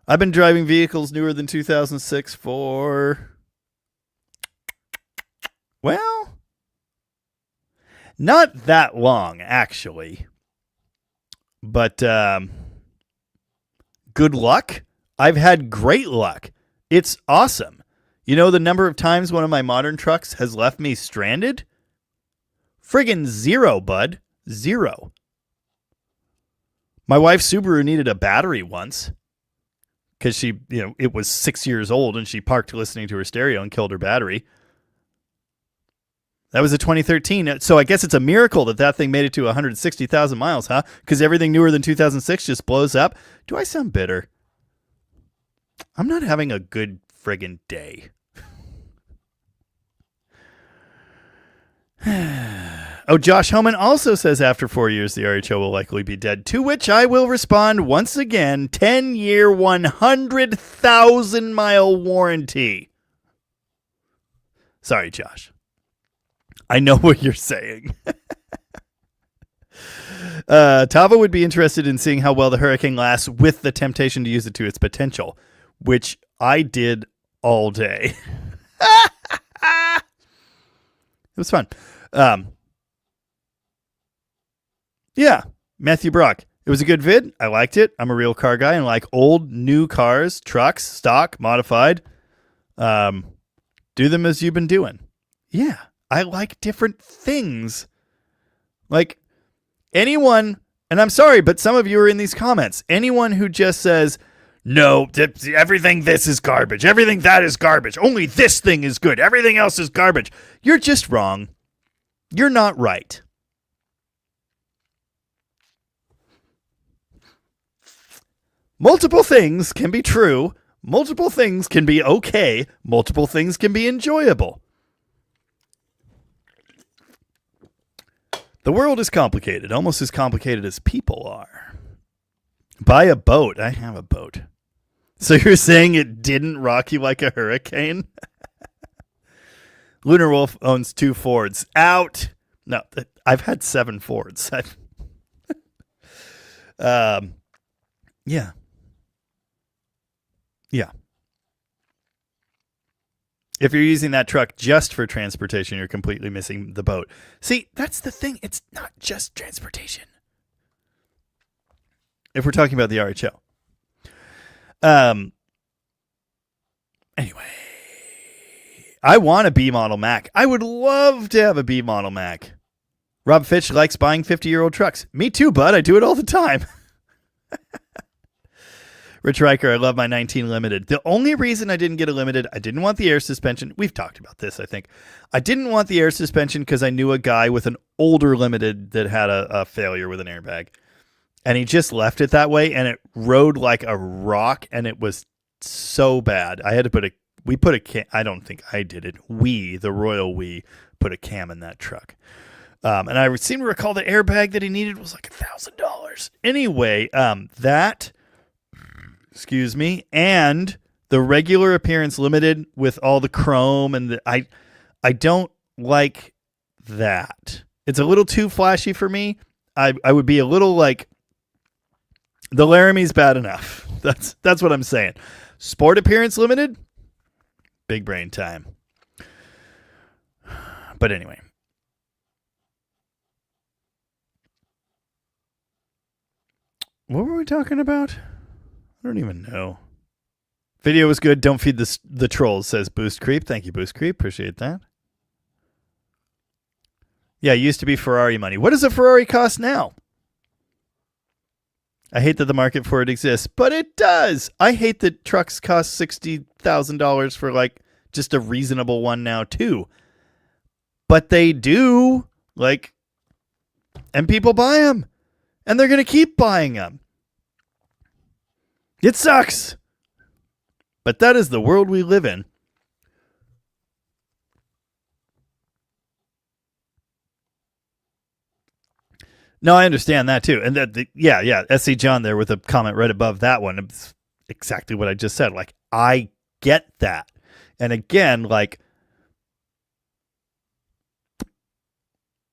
I've been driving vehicles newer than 2006 for, well, not that long, actually. But good luck. I've had great luck. It's awesome. You know the number of times one of my modern trucks has left me stranded? Friggin' zero, bud. Zero. My wife's Subaru needed a battery once because she, it was 6 years old and she parked listening to her stereo and killed her battery. That was a 2013. So I guess it's a miracle that thing made it to 160,000 miles, huh? Because everything newer than 2006 just blows up. Do I sound bitter? I'm not having a good friggin' day. Oh, Josh Homan also says after 4 years, the RHO will likely be dead, to which I will respond once again, 10-year, 100,000-mile warranty. Sorry, Josh. I know what you're saying. Tava would be interested in seeing how well the Hurricane lasts with the temptation to use it to its potential, which I did all day. It was fun. Yeah, Matthew Brock. It was a good vid. I liked it. I'm a real car guy and like old, new cars, trucks, stock, modified. Do them as you've been doing. Yeah, I like different things. Like anyone, and I'm sorry, but some of you are in these comments. Anyone who just says, no, everything this is garbage. Everything that is garbage. Only this thing is good. Everything else is garbage. You're just wrong. You're not right. Multiple things can be true. Multiple things can be okay. Multiple things can be enjoyable. The world is complicated, almost as complicated as people are. Buy a boat. I have a boat. So you're saying it didn't rock you like a hurricane? Lunar Wolf owns 2 Fords. Out. No, I've had 7 Fords. Yeah. Yeah. If you're using that truck just for transportation, you're completely missing the boat. See, that's the thing. It's not just transportation. If we're talking about the RHO. Anyway, I want a B model Mac. I would love to have a B model Mac. Rob Fitch likes buying 50-year-old trucks. Me too, bud. I do it all the time. Rich Riker, I love my 19 Limited. The only reason I didn't get a Limited, I didn't want the air suspension. We've talked about this, I think. I didn't want the air suspension because I knew a guy with an older Limited that had a failure with an airbag. And he just left it that way, and it rode like a rock, and it was so bad. I had to put a cam. I don't think I did it. The royal we, put a cam in that truck. And I seem to recall the airbag that he needed was like $1,000. Anyway, excuse me, and the regular appearance Limited with all the chrome and I don't like that. It's a little too flashy for me. I would be a little like, the Laramie's bad enough. That's what I'm saying. Sport appearance Limited, big brain time. But anyway. What were we talking about? I don't even know. Video was good. Don't feed the trolls, says Boost Creep. Thank you, Boost Creep. Appreciate that. Yeah, it used to be Ferrari money. What does a Ferrari cost now? I hate that the market for it exists, but it does. I hate that trucks cost $60,000 for like just a reasonable one now too. But they do, like, and people buy them, and they're going to keep buying them. It sucks. But that is the world we live in. No, I understand that too. And yeah, SC John there with a comment right above that one. It's exactly what I just said. Like, I get that. And again, like,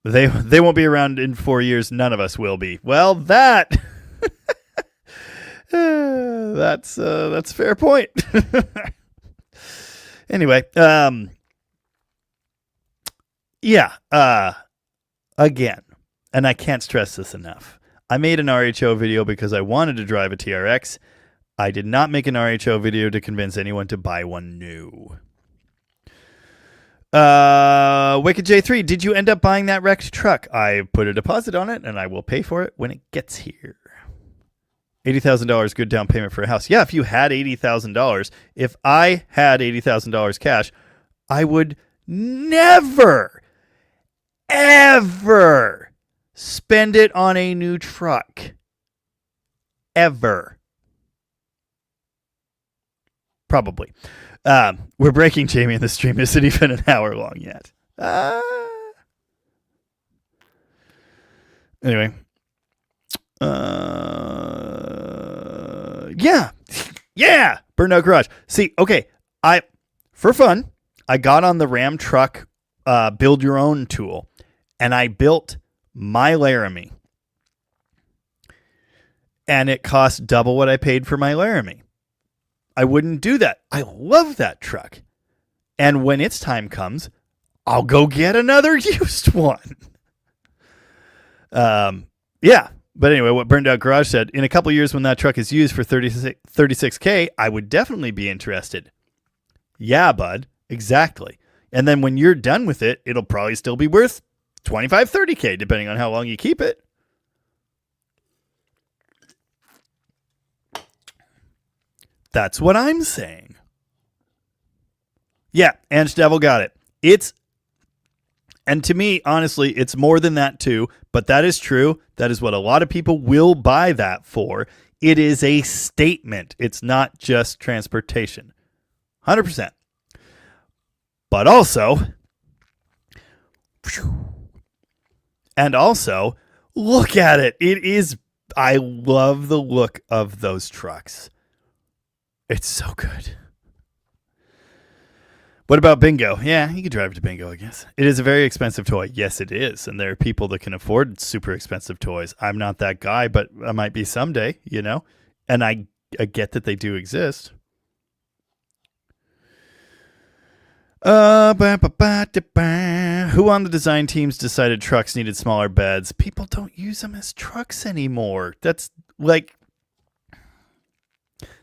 they won't be around in 4 years. None of us will be. Well, that's a fair point. Anyway, again, and I can't stress this enough. I made an RHO video because I wanted to drive a TRX. I did not make an RHO video to convince anyone to buy one new. Wicked J3, did you end up buying that wrecked truck? I put a deposit on it, and I will pay for it when it gets here. $80,000 good down payment for a house. Yeah, if you had $80,000, if I had $80,000 cash, I would never, ever spend it on a new truck. Ever. Probably. We're breaking Jamie in the stream. Isn't even an hour long yet. Anyway. Yeah. Burnout Garage. See, okay. For fun, I got on the Ram truck build your own tool, and I built my Laramie. and it costs double what I paid for my Laramie. I wouldn't do that. I love that truck. And when its time comes, I'll go get another used one. Yeah. But anyway, what Burned Out Garage said, in a couple years when that truck is used for 36K, I would definitely be interested. Yeah, bud. Exactly. And then when you're done with it, it'll probably still be worth 25, 30K, depending on how long you keep it. That's what I'm saying. Yeah, Ange Devil got it. And to me, honestly, it's more than that too, but that is true. That is what a lot of people will buy that for. It is a statement. It's not just transportation. 100%. But also, look at it. I love the look of those trucks. It's so good. What about Bingo? Yeah, you could drive it to Bingo, I guess. It is a very expensive toy. Yes, it is. And there are people that can afford super expensive toys. I'm not that guy, but I might be someday, you know? And I get that they do exist. Who on the design teams decided trucks needed smaller beds? People don't use them as trucks anymore. That's like,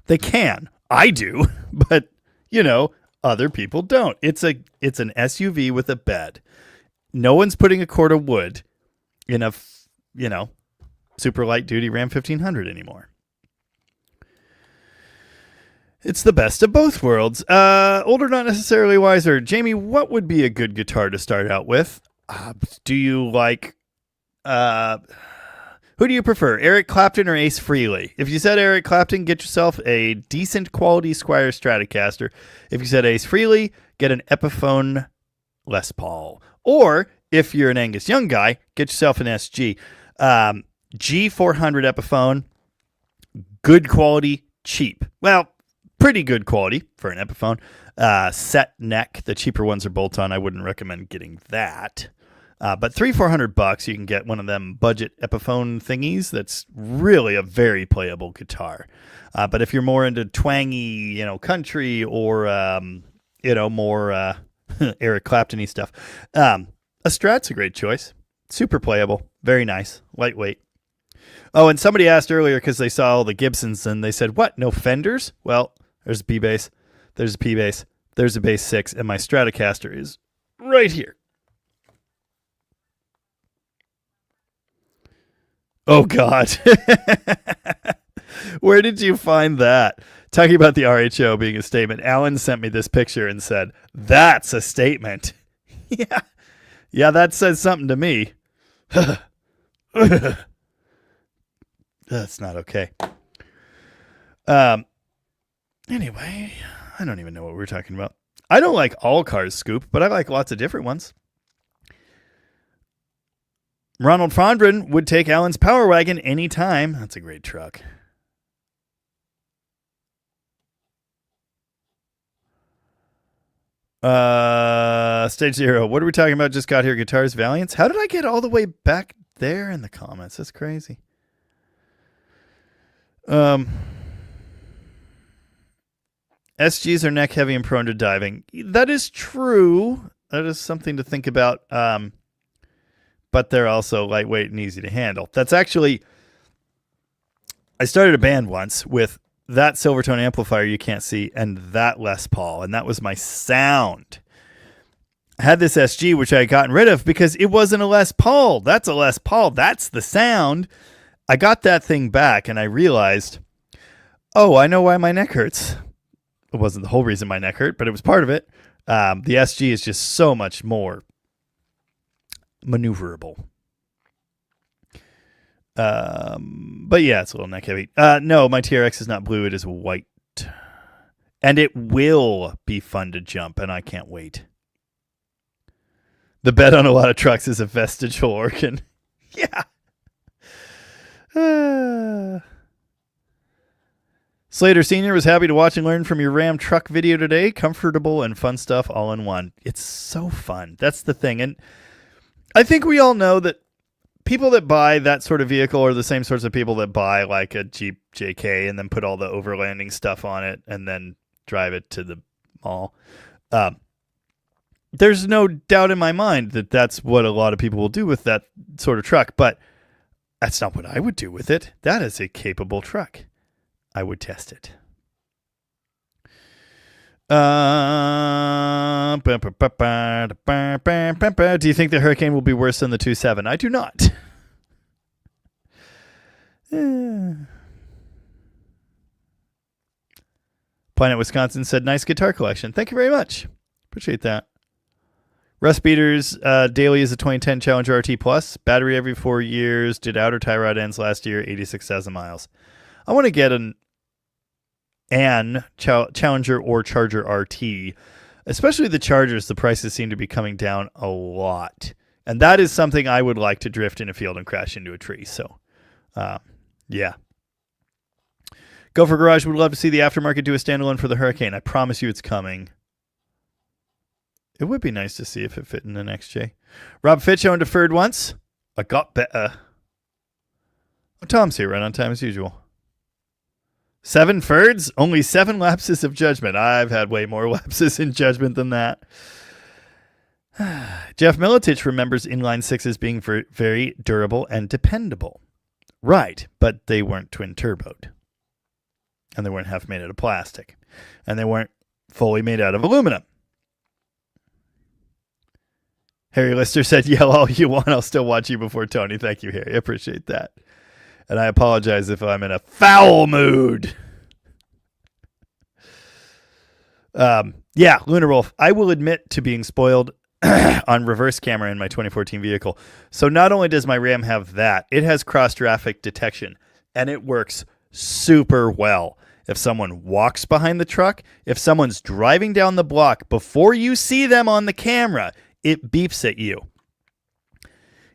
they can. I do, but you know, other people don't. It's an SUV with a bed. No one's putting a cord of wood in a, super light duty Ram 1500 anymore. It's the best of both worlds. Older, not necessarily wiser. Jamie, what would be a good guitar to start out with? Do you like... who do you prefer, Eric Clapton or Ace Frehley? If you said Eric Clapton, get yourself a decent quality Squier Stratocaster. If you said Ace Frehley, get an Epiphone Les Paul. Or, if you're an Angus Young guy, get yourself an SG. G400 Epiphone, good quality, cheap. Well, pretty good quality for an Epiphone. Set neck. The cheaper ones are bolt-on. I wouldn't recommend getting that. But $300-400, you can get one of them budget Epiphone thingies. That's really a very playable guitar. But if you're more into twangy, country or more Eric Clapton-y stuff, a Strat's a great choice. Super playable, very nice, lightweight. Oh, and somebody asked earlier because they saw all the Gibsons and they said, "What? No Fenders?" Well, there's a P bass, there's a P bass, there's a bass 6, and my Stratocaster is right here. Oh, God. Where did you find that? Talking about the RHO being a statement, Alan sent me this picture and said, "That's a statement." Yeah, that says something to me. That's not okay. Anyway, I don't even know what we're talking about. I don't like all cars, Scoop, but I like lots of different ones. Ronald Fondren would take Alan's Power Wagon anytime. That's a great truck. Stage 0. What are we talking about? Just got here. Guitars Valiants. How did I get all the way back there in the comments? That's crazy. SGs are neck heavy and prone to diving. That is true. That is something to think about. But they're also lightweight and easy to handle. That's actually, I started a band once with that Silvertone amplifier you can't see and that Les Paul, and that was my sound. I had this SG, which I had gotten rid of because it wasn't a Les Paul. That's a Les Paul. That's the sound. I got that thing back and I realized, oh, I know why my neck hurts. It wasn't the whole reason my neck hurt, but it was part of it. The SG is just so much more maneuverable. But yeah, it's a little neck heavy. No, my TRX is not blue. It is white. And it will be fun to jump, and I can't wait. The bed on a lot of trucks is a vestigial organ. Yeah. Slater Sr. was happy to watch and learn from your Ram truck video today. Comfortable and fun stuff all in one. It's so fun. That's the thing. And I think we all know that people that buy that sort of vehicle are the same sorts of people that buy like a Jeep JK and then put all the overlanding stuff on it and then drive it to the mall. There's no doubt in my mind that that's what a lot of people will do with that sort of truck, but that's not what I would do with it. That is a capable truck. I would test it. Do you think the Hurricane will be worse than the 2.7? I do not. Planet Wisconsin said, nice guitar collection. Thank you very much. Appreciate that. Russ Beaters, daily is a 2010 Challenger RT Plus. Battery every 4 years. Did outer tie rod ends last year. 86,000 miles. I want to get an Challenger or Charger RT. Especially the Chargers, the prices seem to be coming down a lot. And that is something I would like to drift in a field and crash into a tree. So, yeah. Gopher Garage would love to see the aftermarket do a standalone for the Hurricane. I promise you it's coming. It would be nice to see if it fit in an XJ. Rob Fitch owned a Ferd once. I got better. Oh, Tom's here right on time as usual. 7 Ferds? Only 7 lapses of judgment. I've had way more lapses in judgment than that. Jeff Militich remembers inline sixes being very durable and dependable. Right, but they weren't twin turboed. And they weren't half made out of plastic. And they weren't fully made out of aluminum. Harry Lister said, yell all you want. I'll still watch you before Tony. Thank you, Harry. I appreciate that. And I apologize if I'm in a foul mood. Yeah, Lunar Wolf. I will admit to being spoiled on reverse camera in my 2014 vehicle. So not only does my Ram have that, it has cross-traffic detection. And it works super well. If someone walks behind the truck, if someone's driving down the block, before you see them on the camera, it beeps at you.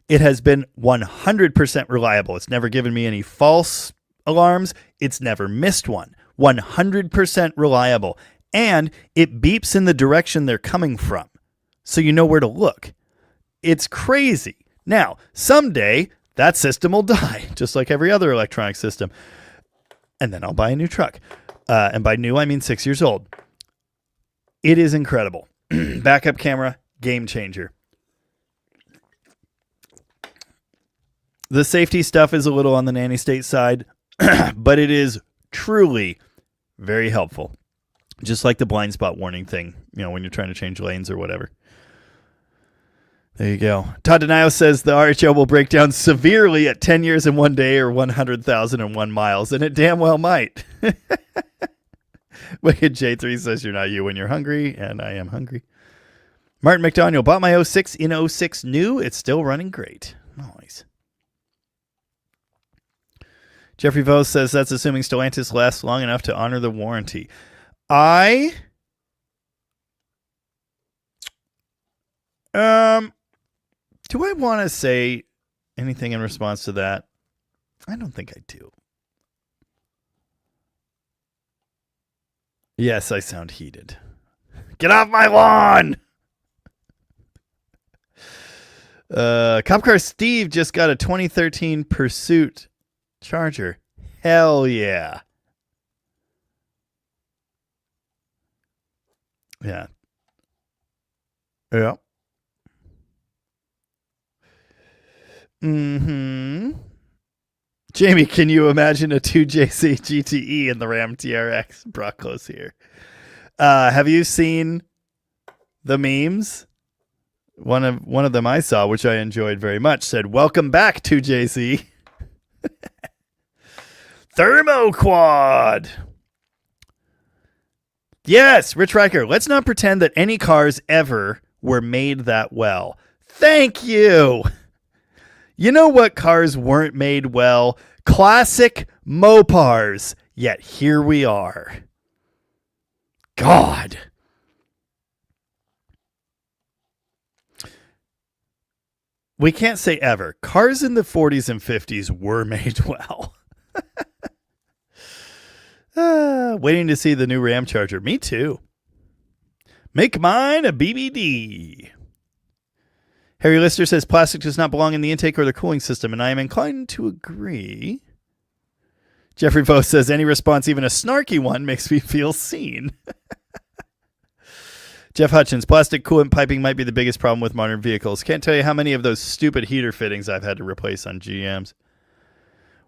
It has been 100% reliable. It's never given me any false alarms. It's never missed one. 100% reliable. And it beeps in the direction they're coming from. So you know where to look. It's crazy. Now, someday, that system will die, just like every other electronic system. And then I'll buy a new truck. And by new, I mean 6 years old. It is incredible. Backup camera. Game changer. The safety stuff is a little on the nanny state side, but it is truly very helpful. Just like the blind spot warning thing, when you're trying to change lanes or whatever. There you go. Todd Denio says the RHO will break down severely at 10 years and 1 day or 100,001 miles, and it damn well might. Wicked J3 says you're not you when you're hungry, and I am hungry. Martin McDaniel bought my 06 in 06 new. It's still running great. Nice. Jeffrey Vose says that's assuming Stellantis lasts long enough to honor the warranty. Do I want to say anything in response to that? I don't think I do. Yes, I sound heated. Get off my lawn! Cop Car Steve just got a 2013 Pursuit Charger. Hell yeah. Yeah. Yeah. Mm-hmm. Jamie, can you imagine a 2JC GTE in the Ram TRX? Brocklo's here. Have you seen the memes? One of them I saw, which I enjoyed very much, said, welcome back, 2JC. Thermoquad. Yes, Rich Riker, let's not pretend that any cars ever were made that well. Thank you. You know what cars weren't made well? Classic Mopars. Yet here we are. God. We can't say ever. Cars in the 40s and 50s were made well. Waiting to see the new Ram Charger. Me too. Make mine a BBD. Harry Lister says plastic does not belong in the intake or the cooling system, and I am inclined to agree. Jeffrey Vo says any response, even a snarky one, makes me feel seen. Jeff Hutchins, plastic coolant piping might be the biggest problem with modern vehicles. Can't tell you how many of those stupid heater fittings I've had to replace on GMs.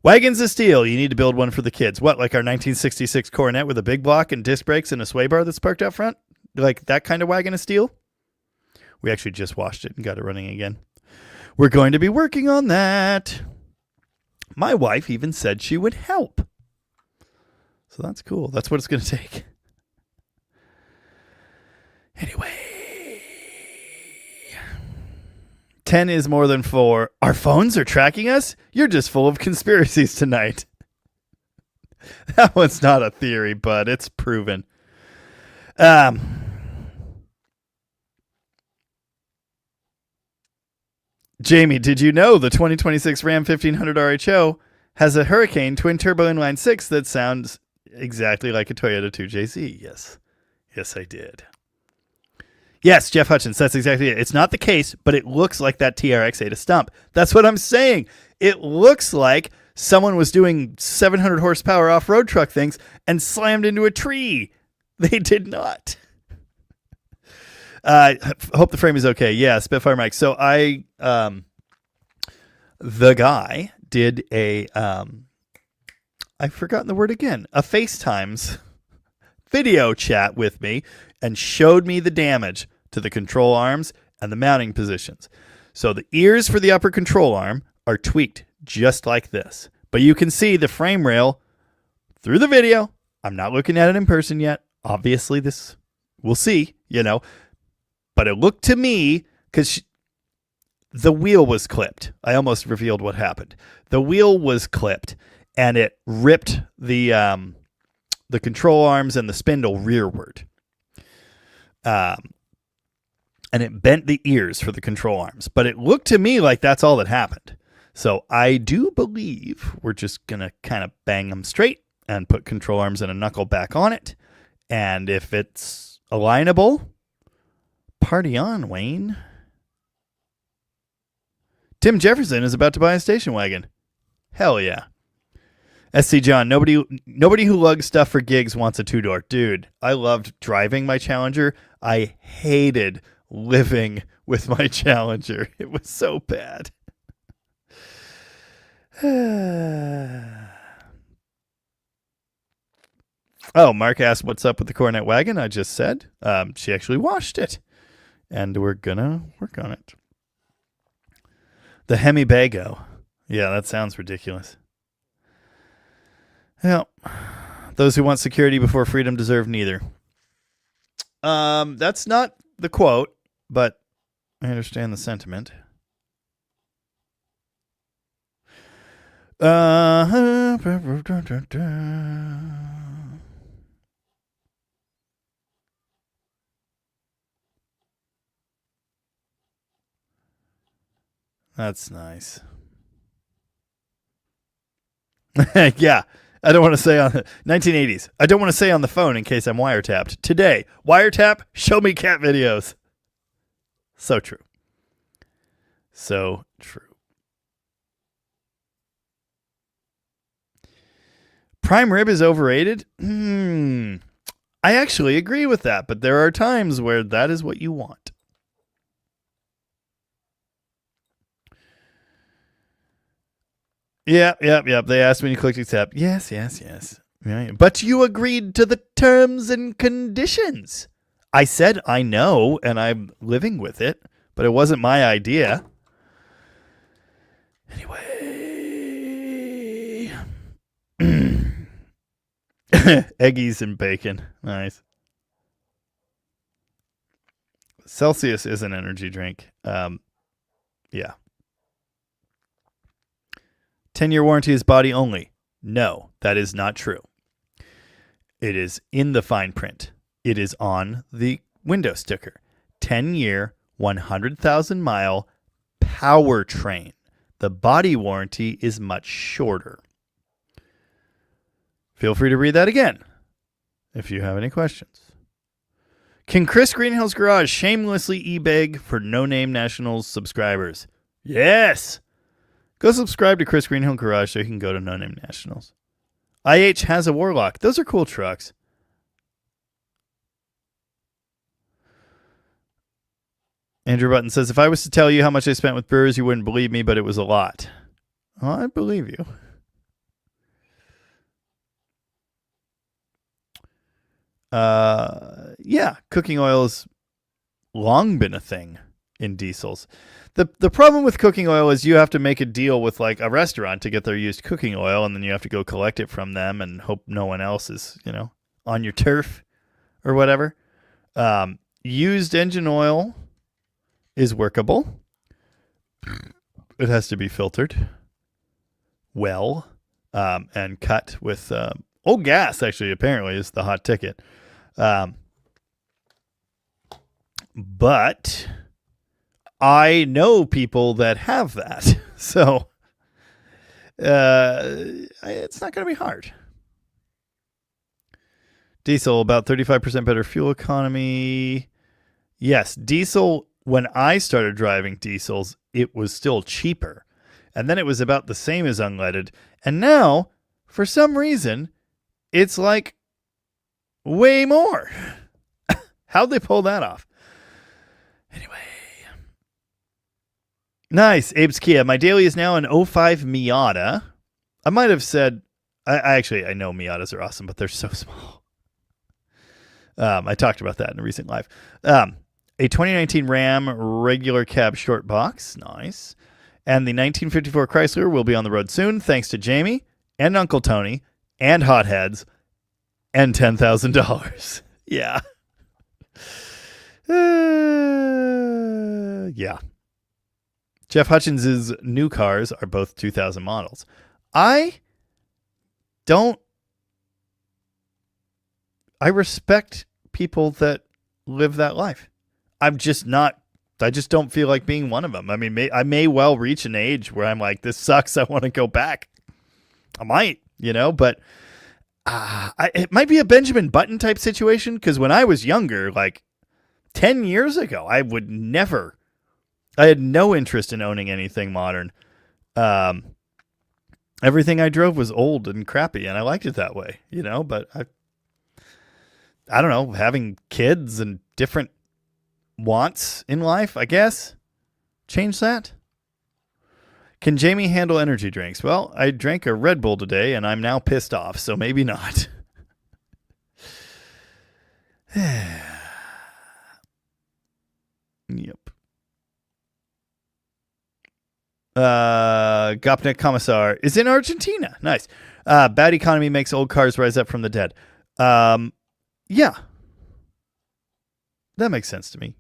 Wagons of steel. You need to build one for the kids. What, like our 1966 Coronet with a big block and disc brakes and a sway bar that's parked out front? Like that kind of wagon of steel? We actually just washed it and got it running again. We're going to be working on that. My wife even said she would help. So that's cool. That's what it's going to take. Anyway. 10 is more than 4. Our phones are tracking us? You're just full of conspiracies tonight. That one's not a theory, but it's proven. Jamie, did you know the 2026 Ram 1500 RHO has a Hurricane twin turbo inline 6 that sounds exactly like a Toyota 2JZ? Yes. Yes, I did. Yes, Jeff Hutchins, that's exactly it. It's not the case, but it looks like that TRX 8 a stump. That's what I'm saying. It looks like someone was doing 700 horsepower off-road truck things and slammed into a tree. They did not. Hope the frame is okay. Yeah, Spitfire Mike. So the guy did I've forgotten the word again, a FaceTime's video chat with me and showed me the damage to the control arms and the mounting positions. So the ears for the upper control arm are tweaked just like this, but you can see the frame rail through the video. I'm not looking at it in person yet. Obviously this we'll see, but it looked to me, because the wheel was clipped. I almost revealed what happened. The wheel was clipped, and it ripped the control arms and the spindle rearward. And it bent the ears for the control arms. But it looked to me like that's all that happened. So I do believe we're just going to kind of bang them straight and put control arms and a knuckle back on it. And if it's alignable, party on, Wayne. Tim Jefferson is about to buy a station wagon. Hell yeah. SC John, nobody who lugs stuff for gigs wants a two-door. Dude, I loved driving my Challenger. I hated living with my Challenger. It was so bad. Oh, Mark asked what's up with the Coronet wagon. I just said she actually washed it. And we're going to work on it. The Hemi-Bago. Yeah, that sounds ridiculous. Yeah. Those who want security before freedom deserve neither. That's not the quote, but I understand the sentiment. That's nice. Yeah. I don't want to say on 1980s. I don't want to say on the phone in case I'm wiretapped. Today, wiretap, show me cat videos. So true. So true. Prime rib is overrated? I actually agree with that, but there are times where that is what you want. Yep. They asked me to click accept. Yes. Right. But you agreed to the terms and conditions. I said I know, and I'm living with it, but it wasn't my idea. Anyway. Eggies and bacon. Nice. Celsius is an energy drink. Yeah. 10-year warranty is body only. No, that is not true. It is in the fine print. It is on the window sticker. 10-year, 100,000 mile powertrain. The body warranty is much shorter. Feel free to read that again if you have any questions. Can Chris Greenhill's Garage shamelessly e-beg for no-name Nationals subscribers? Yes. Go subscribe to Chris Greenhill Garage so you can go to No Name Nationals. IH has a Warlock. Those are cool trucks. Andrew Button says, if I was to tell you how much I spent with brewers, you wouldn't believe me, but it was a lot. Well, I believe you. Yeah, cooking oil has long been a thing in diesels. The problem with cooking oil is you have to make a deal with like a restaurant to get their used cooking oil, and then you have to go collect it from them and hope no one else is, on your turf or whatever. Used engine oil is workable. It has to be filtered well and cut with old gas, actually, apparently, is the hot ticket. But I know people that have that. So it's not going to be hard. Diesel, about 35% better fuel economy. Yes, diesel, when I started driving diesels, it was still cheaper. And then it was about the same as unleaded. And now, for some reason, it's like way more. How'd they pull that off? Anyway. Nice. Abe's Kia. My daily is now an 05 Miata. I might have said, I know Miatas are awesome, but they're so small. I talked about that in a recent live. A 2019 Ram regular cab short box. Nice. And the 1954 Chrysler will be on the road soon, thanks to Jamie and Uncle Tony and Hotheads and $10,000. Yeah. Yeah. Jeff Hutchins' new cars are both 2000 models. I respect people that live that life. I just don't feel like being one of them. I mean, I may well reach an age where I'm like, this sucks. I want to go back. I might, but it might be a Benjamin Button type situation. Because when I was younger, like 10 years ago, I had no interest in owning anything modern. Everything I drove was old and crappy, and I liked it that way, but I don't know, having kids and different wants in life, I guess, change that. Can Jamie handle energy drinks? Well, I drank a Red Bull today, and I'm now pissed off, so maybe not. Yep. Gopnik Commissar is in Argentina. Nice. Bad economy makes old cars rise up from the dead. Yeah. That makes sense to me.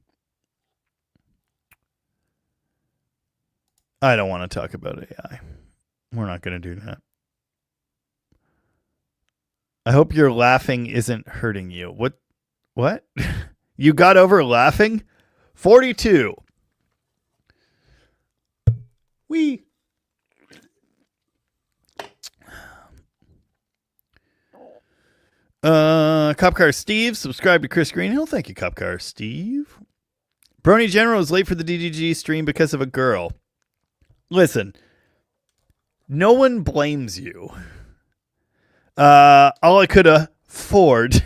I don't want to talk about AI. We're not going to do that. I hope your laughing isn't hurting you. What? You got over laughing? 42. Wee. Cop Car Steve, subscribe to Chris Greenhill. Thank you, Cop Car Steve. Brony General is late for the DDG stream because of a girl. Listen, no one blames you. All I could afford.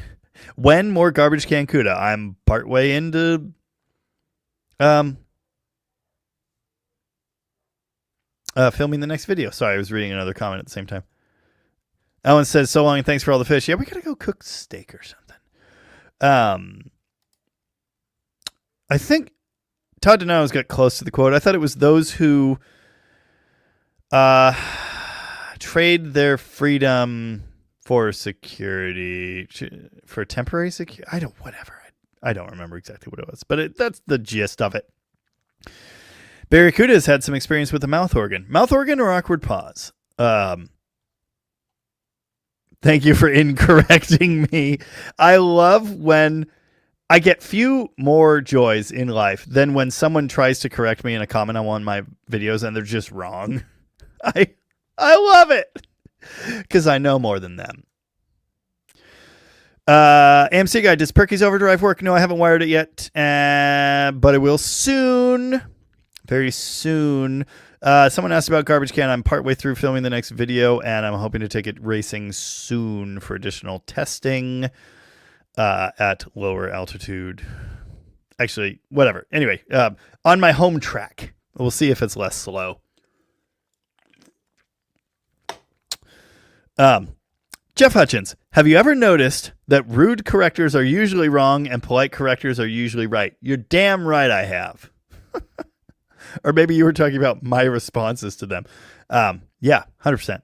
When more garbage can Cuda? I'm partway into filming the next video. Sorry, I was reading another comment at the same time. Ellen says, so long and thanks for all the fish. Yeah, we gotta go cook steak or something. I think Todd Donato's got close to the quote. I thought it was those who trade their freedom for security, for temporary security. I don't remember exactly what it was, but that's the gist of it. Barracuda has had some experience with the mouth organ. Mouth organ or awkward pause? Thank you for incorrecting me. I love when I get few more joys in life than when someone tries to correct me in a comment on one of my videos and they're just wrong. I love it because I know more than them. AMC guy, does Perky's overdrive work? No, I haven't wired it yet, but it will soon. Very soon. Someone asked about Garbage Can. I'm partway through filming the next video, and I'm hoping to take it racing soon for additional testing at lower altitude. Actually, whatever. Anyway, on my home track. We'll see if it's less slow. Jeff Hutchins, have you ever noticed that rude correctors are usually wrong and polite correctors are usually right? You're damn right I have. Or maybe you were talking about my responses to them. Yeah, 100%.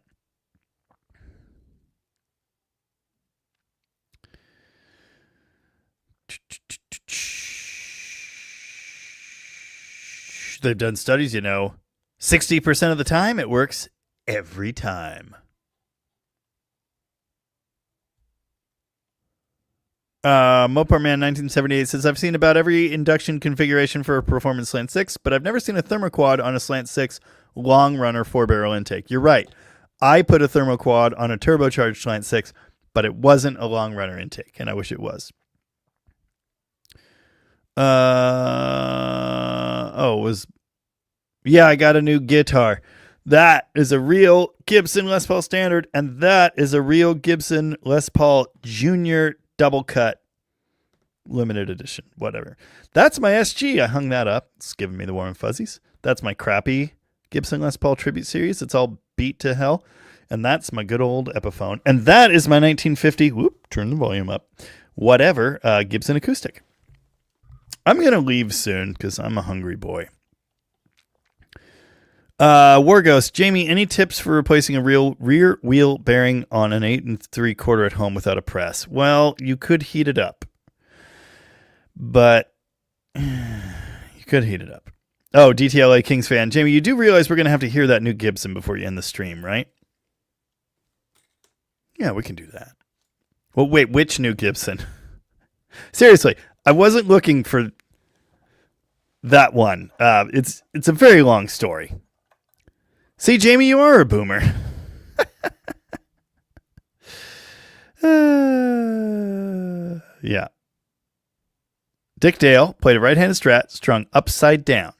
They've done studies, 60% of the time it works every time. Mopar Man 1978 says, I've seen about every induction configuration for a performance slant 6, but I've never seen a thermoquad on a slant 6 long runner 4-barrel intake. You're right. I put a thermoquad on a turbocharged slant 6, but it wasn't a long runner intake, and I wish it was. Yeah, I got a new guitar. That is a real Gibson Les Paul Standard, and that is a real Gibson Les Paul Junior double cut limited edition, whatever. That's my SG. I hung that up. It's giving me the warm and fuzzies. That's my crappy Gibson Les Paul tribute series. It's all beat to hell. And that's my good old Epiphone. And that is my 1950, turn the volume up, whatever, Gibson acoustic. I'm going to leave soon because I'm a hungry boy. War Ghost, Jamie, any tips for replacing a real rear wheel bearing on an 8 3/4 at home without a press? Well, you could heat it up, but you could heat it up. Oh, DTLA Kings fan, Jamie, you do realize we're going to have to hear that new Gibson before you end the stream, right? Yeah, we can do that. Well, wait, which new Gibson? Seriously, I wasn't looking for that one. It's a very long story. See, Jamie, you are a boomer. Yeah. Dick Dale played a right-handed Strat strung upside down.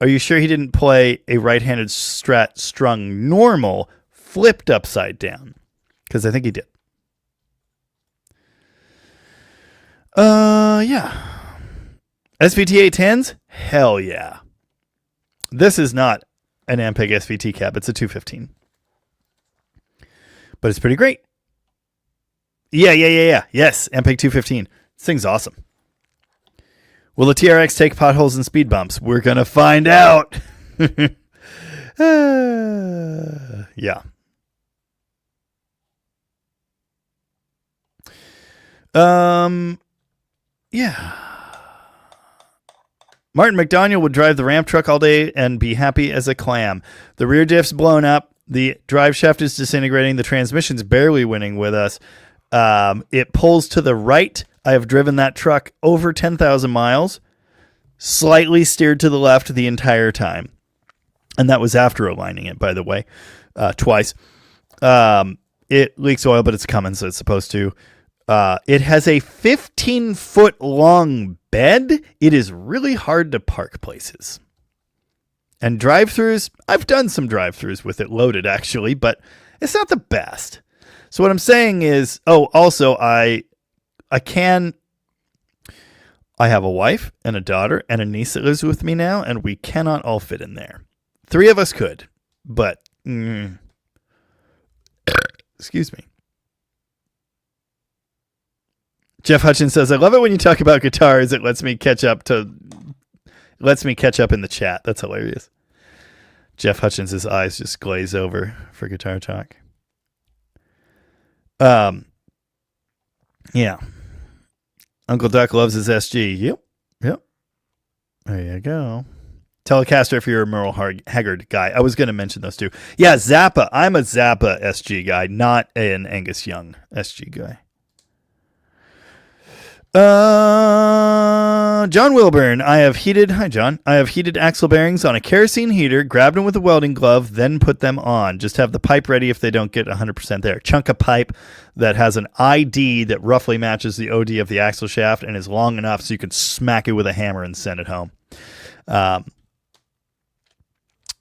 Are you sure he didn't play a right-handed Strat strung normal, flipped upside down? Because I think he did. Yeah. SVT 810s? Hell yeah. This is not an Ampeg SVT cab. It's a 215. But it's pretty great. Yeah. Yes, Ampeg 215. This thing's awesome. Will the TRX take potholes and speed bumps? We're going to find out. Yeah. Yeah. Martin McDaniel would drive the ramp truck all day and be happy as a clam. The rear diff's blown up. The drive shaft is disintegrating. The transmission's barely winning with us. It pulls to the right. I have driven that truck over 10,000 miles, slightly steered to the left the entire time. And that was after aligning it, by the way, twice. It leaks oil, but it's coming, so it's supposed to. It has a 15-foot long bed. It is really hard to park places. And drive-thrus, I've done some drive-thrus with it loaded, actually, but it's not the best. So what I'm saying is, also, I have a wife and a daughter and a niece that lives with me now, and we cannot all fit in there. 3 of us could, but excuse me. Jeff Hutchins says, I love it when you talk about guitars. It lets me catch up in the chat. That's hilarious. Jeff Hutchins' eyes just glaze over for guitar talk. Yeah. Uncle Duck loves his SG. Yep. There you go. Telecaster if you're a Merle Haggard guy. I was going to mention those two. Yeah, Zappa. I'm a Zappa SG guy, not an Angus Young SG guy. John Wilburn, hi John. I have heated axle bearings on a kerosene heater, grabbed them with a welding glove, then put them on. Just have the pipe ready if they don't get 100% there. Chunk of pipe that has an ID that roughly matches the OD of the axle shaft and is long enough so you can smack it with a hammer and send it home.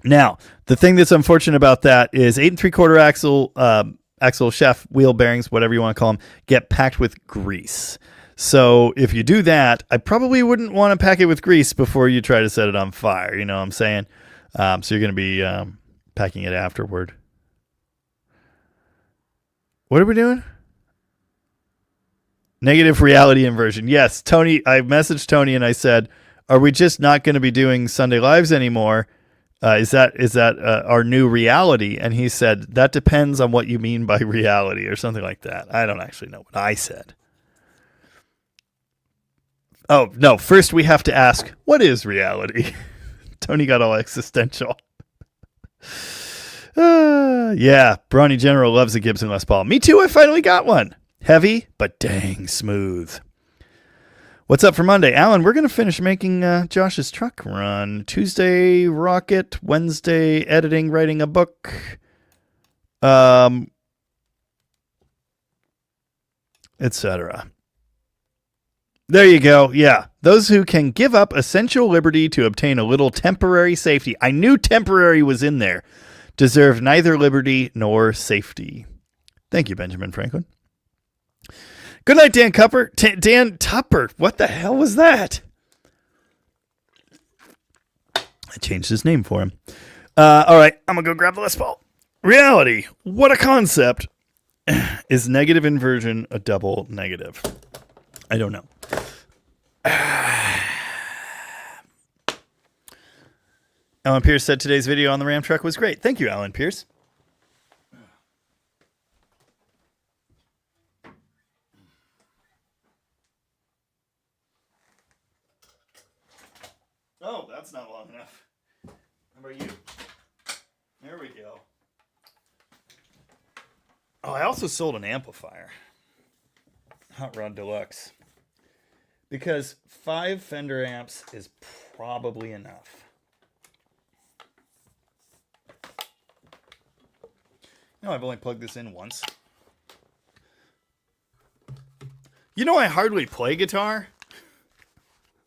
Now, the thing that's unfortunate about that is 8 3/4 axle shaft wheel bearings, whatever you want to call them, get packed with grease. So if you do that, I probably wouldn't want to pack it with grease before you try to set it on fire. You know what I'm saying? So you're going to be packing it afterward. What are we doing? Negative reality inversion. Yes, Tony, I messaged Tony and I said, are we just not going to be doing Sunday Lives anymore? Is that our new reality? And he said, that depends on what you mean by reality or something like that. I don't actually know what I said. Oh, no. First, we have to ask, what is reality? Tony got all existential. Yeah, Brawny General loves a Gibson Les Paul. Me too. I finally got one. Heavy, but dang smooth. What's up for Monday? Alan, we're going to finish making Josh's truck run. Tuesday, rocket. Wednesday, editing, writing a book. Etc. There you go. Yeah. Those who can give up essential liberty to obtain a little temporary safety. I knew temporary was in there. Deserve neither liberty nor safety. Thank you, Benjamin Franklin. Good night, Dan Cupper. Dan Tupper. What the hell was that? I changed his name for him. All right. I'm going to go grab the Les Paul. Reality. What a concept. Is negative inversion a double negative? I don't know. Alan Pierce said today's video on the Ram truck was great. Thank you, Alan Pierce. Oh, that's not long enough. How about you? There we go. Oh, I also sold an amplifier. Hot Rod Deluxe. Because 5 Fender amps is probably enough. No, I've only plugged this in once. You know, I hardly play guitar.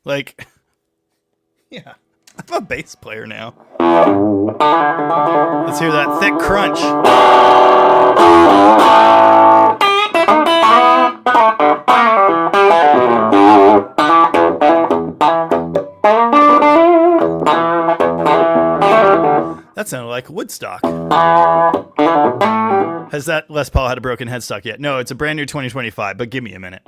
Like, yeah, I'm a bass player now. Let's hear that thick crunch. That sounded like Woodstock. Has that Les Paul had a broken headstock yet? No, it's a brand new 2025, but give me a minute.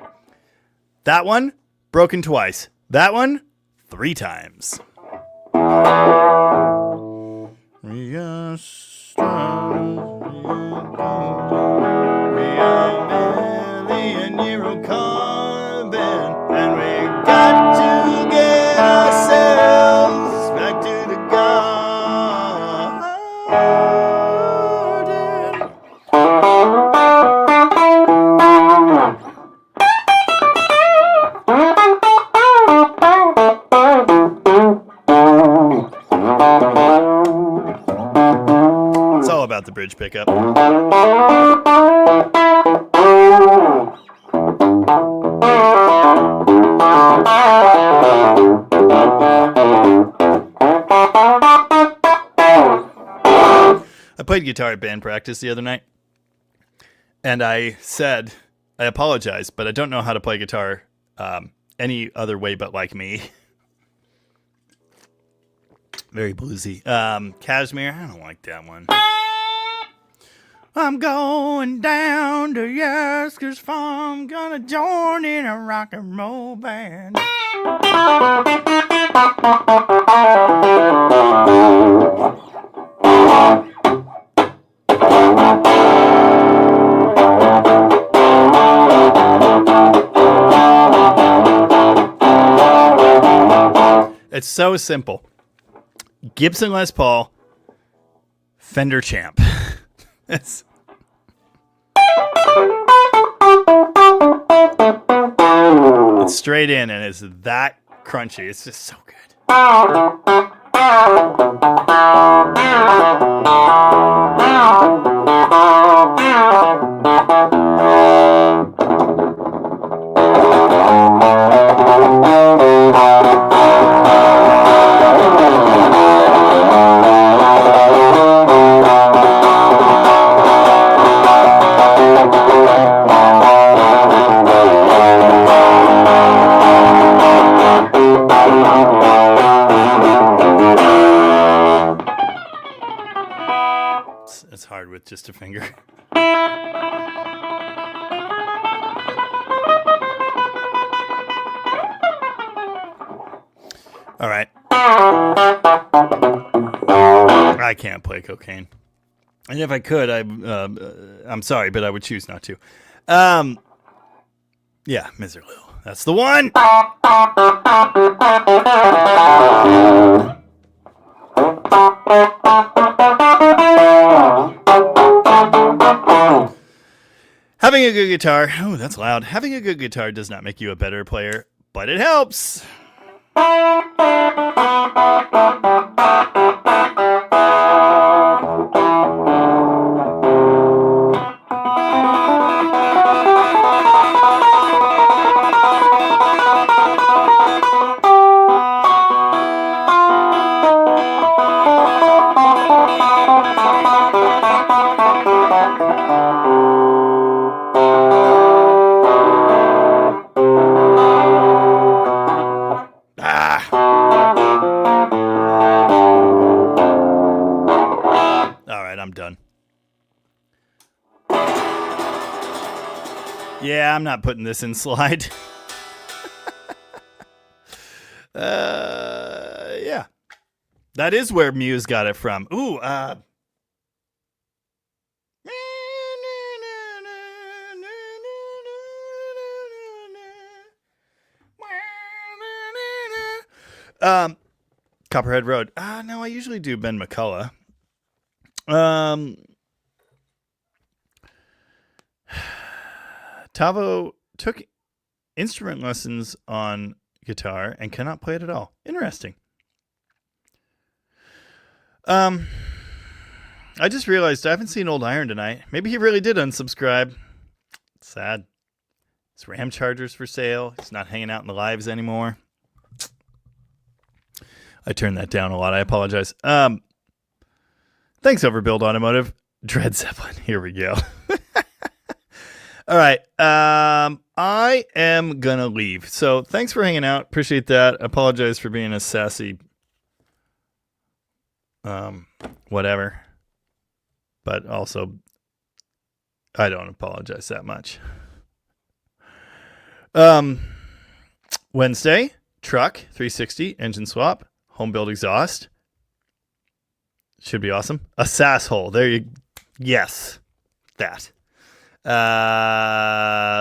That one, broken twice. That one, 3 times. We are strong. We are million euro carbon, and we got to get ourselves back to the garden. It's all about the bridge pickup. I played guitar at band practice the other night, and I said, I apologize, but I don't know how to play guitar any other way but like me. Very bluesy. Kashmir, I don't like that one. I'm going down to Yasker's farm, gonna join in a rock and roll band. It's so simple. Gibson Les Paul, Fender Champ. It's straight in, and it's that crunchy. It's just so good. It's hard with just a finger. All right. I can't play cocaine. And if I could, I'm sorry, but I would choose not to. Yeah, Miserlou. That's the one. Having a good guitar, oh, that's loud. Having a good guitar does not make you a better player, but it helps. I'm done. Yeah, I'm not putting this in slide. Yeah. That is where Muse got it from. Ooh, Copperhead Road. No, I usually do Ben McCullough. Tavo took instrument lessons on guitar and cannot play it at all. Interesting. I just realized I haven't seen Old Iron tonight. Maybe he really did unsubscribe. It's sad. His RAM charger's for sale. He's not hanging out in the lives anymore. I turned that down a lot. I apologize. Thanks, Overbuild Automotive. Dread Zeppelin. Here we go. All right. I am going to leave. So thanks for hanging out. Appreciate that. Apologize for being a sassy whatever. But also, I don't apologize that much. Wednesday, truck, 360, engine swap, home build exhaust. Should be awesome. A sass hole. There you... Yes. That.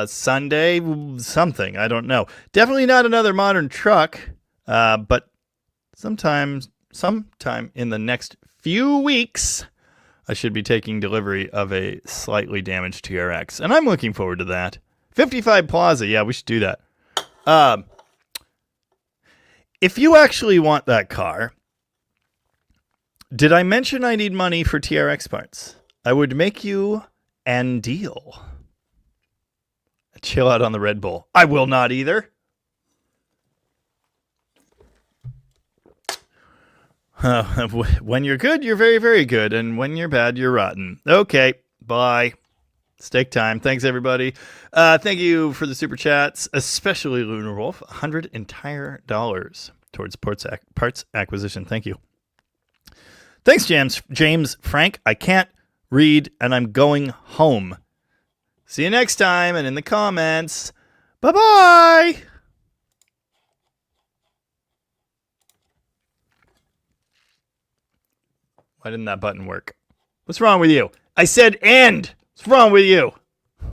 Sunday, something. I don't know. Definitely not another modern truck. But sometime in the next few weeks, I should be taking delivery of a slightly damaged TRX. And I'm looking forward to that. 55 Plaza. Yeah, we should do that. If you actually want that car... Did I mention I need money for TRX parts? I would make you an deal. Chill out on the Red Bull. I will not either. When you're good, you're very, very good. And when you're bad, you're rotten. Okay, bye. Steak time. Thanks, everybody. Thank you for the super chats, especially Lunar Wolf. $100 entire towards parts acquisition. Thank you. Thanks, James Frank. I can't read, and I'm going home. See you next time, and in the comments. Bye-bye. Why didn't that button work? What's wrong with you? I said end. What's wrong with you?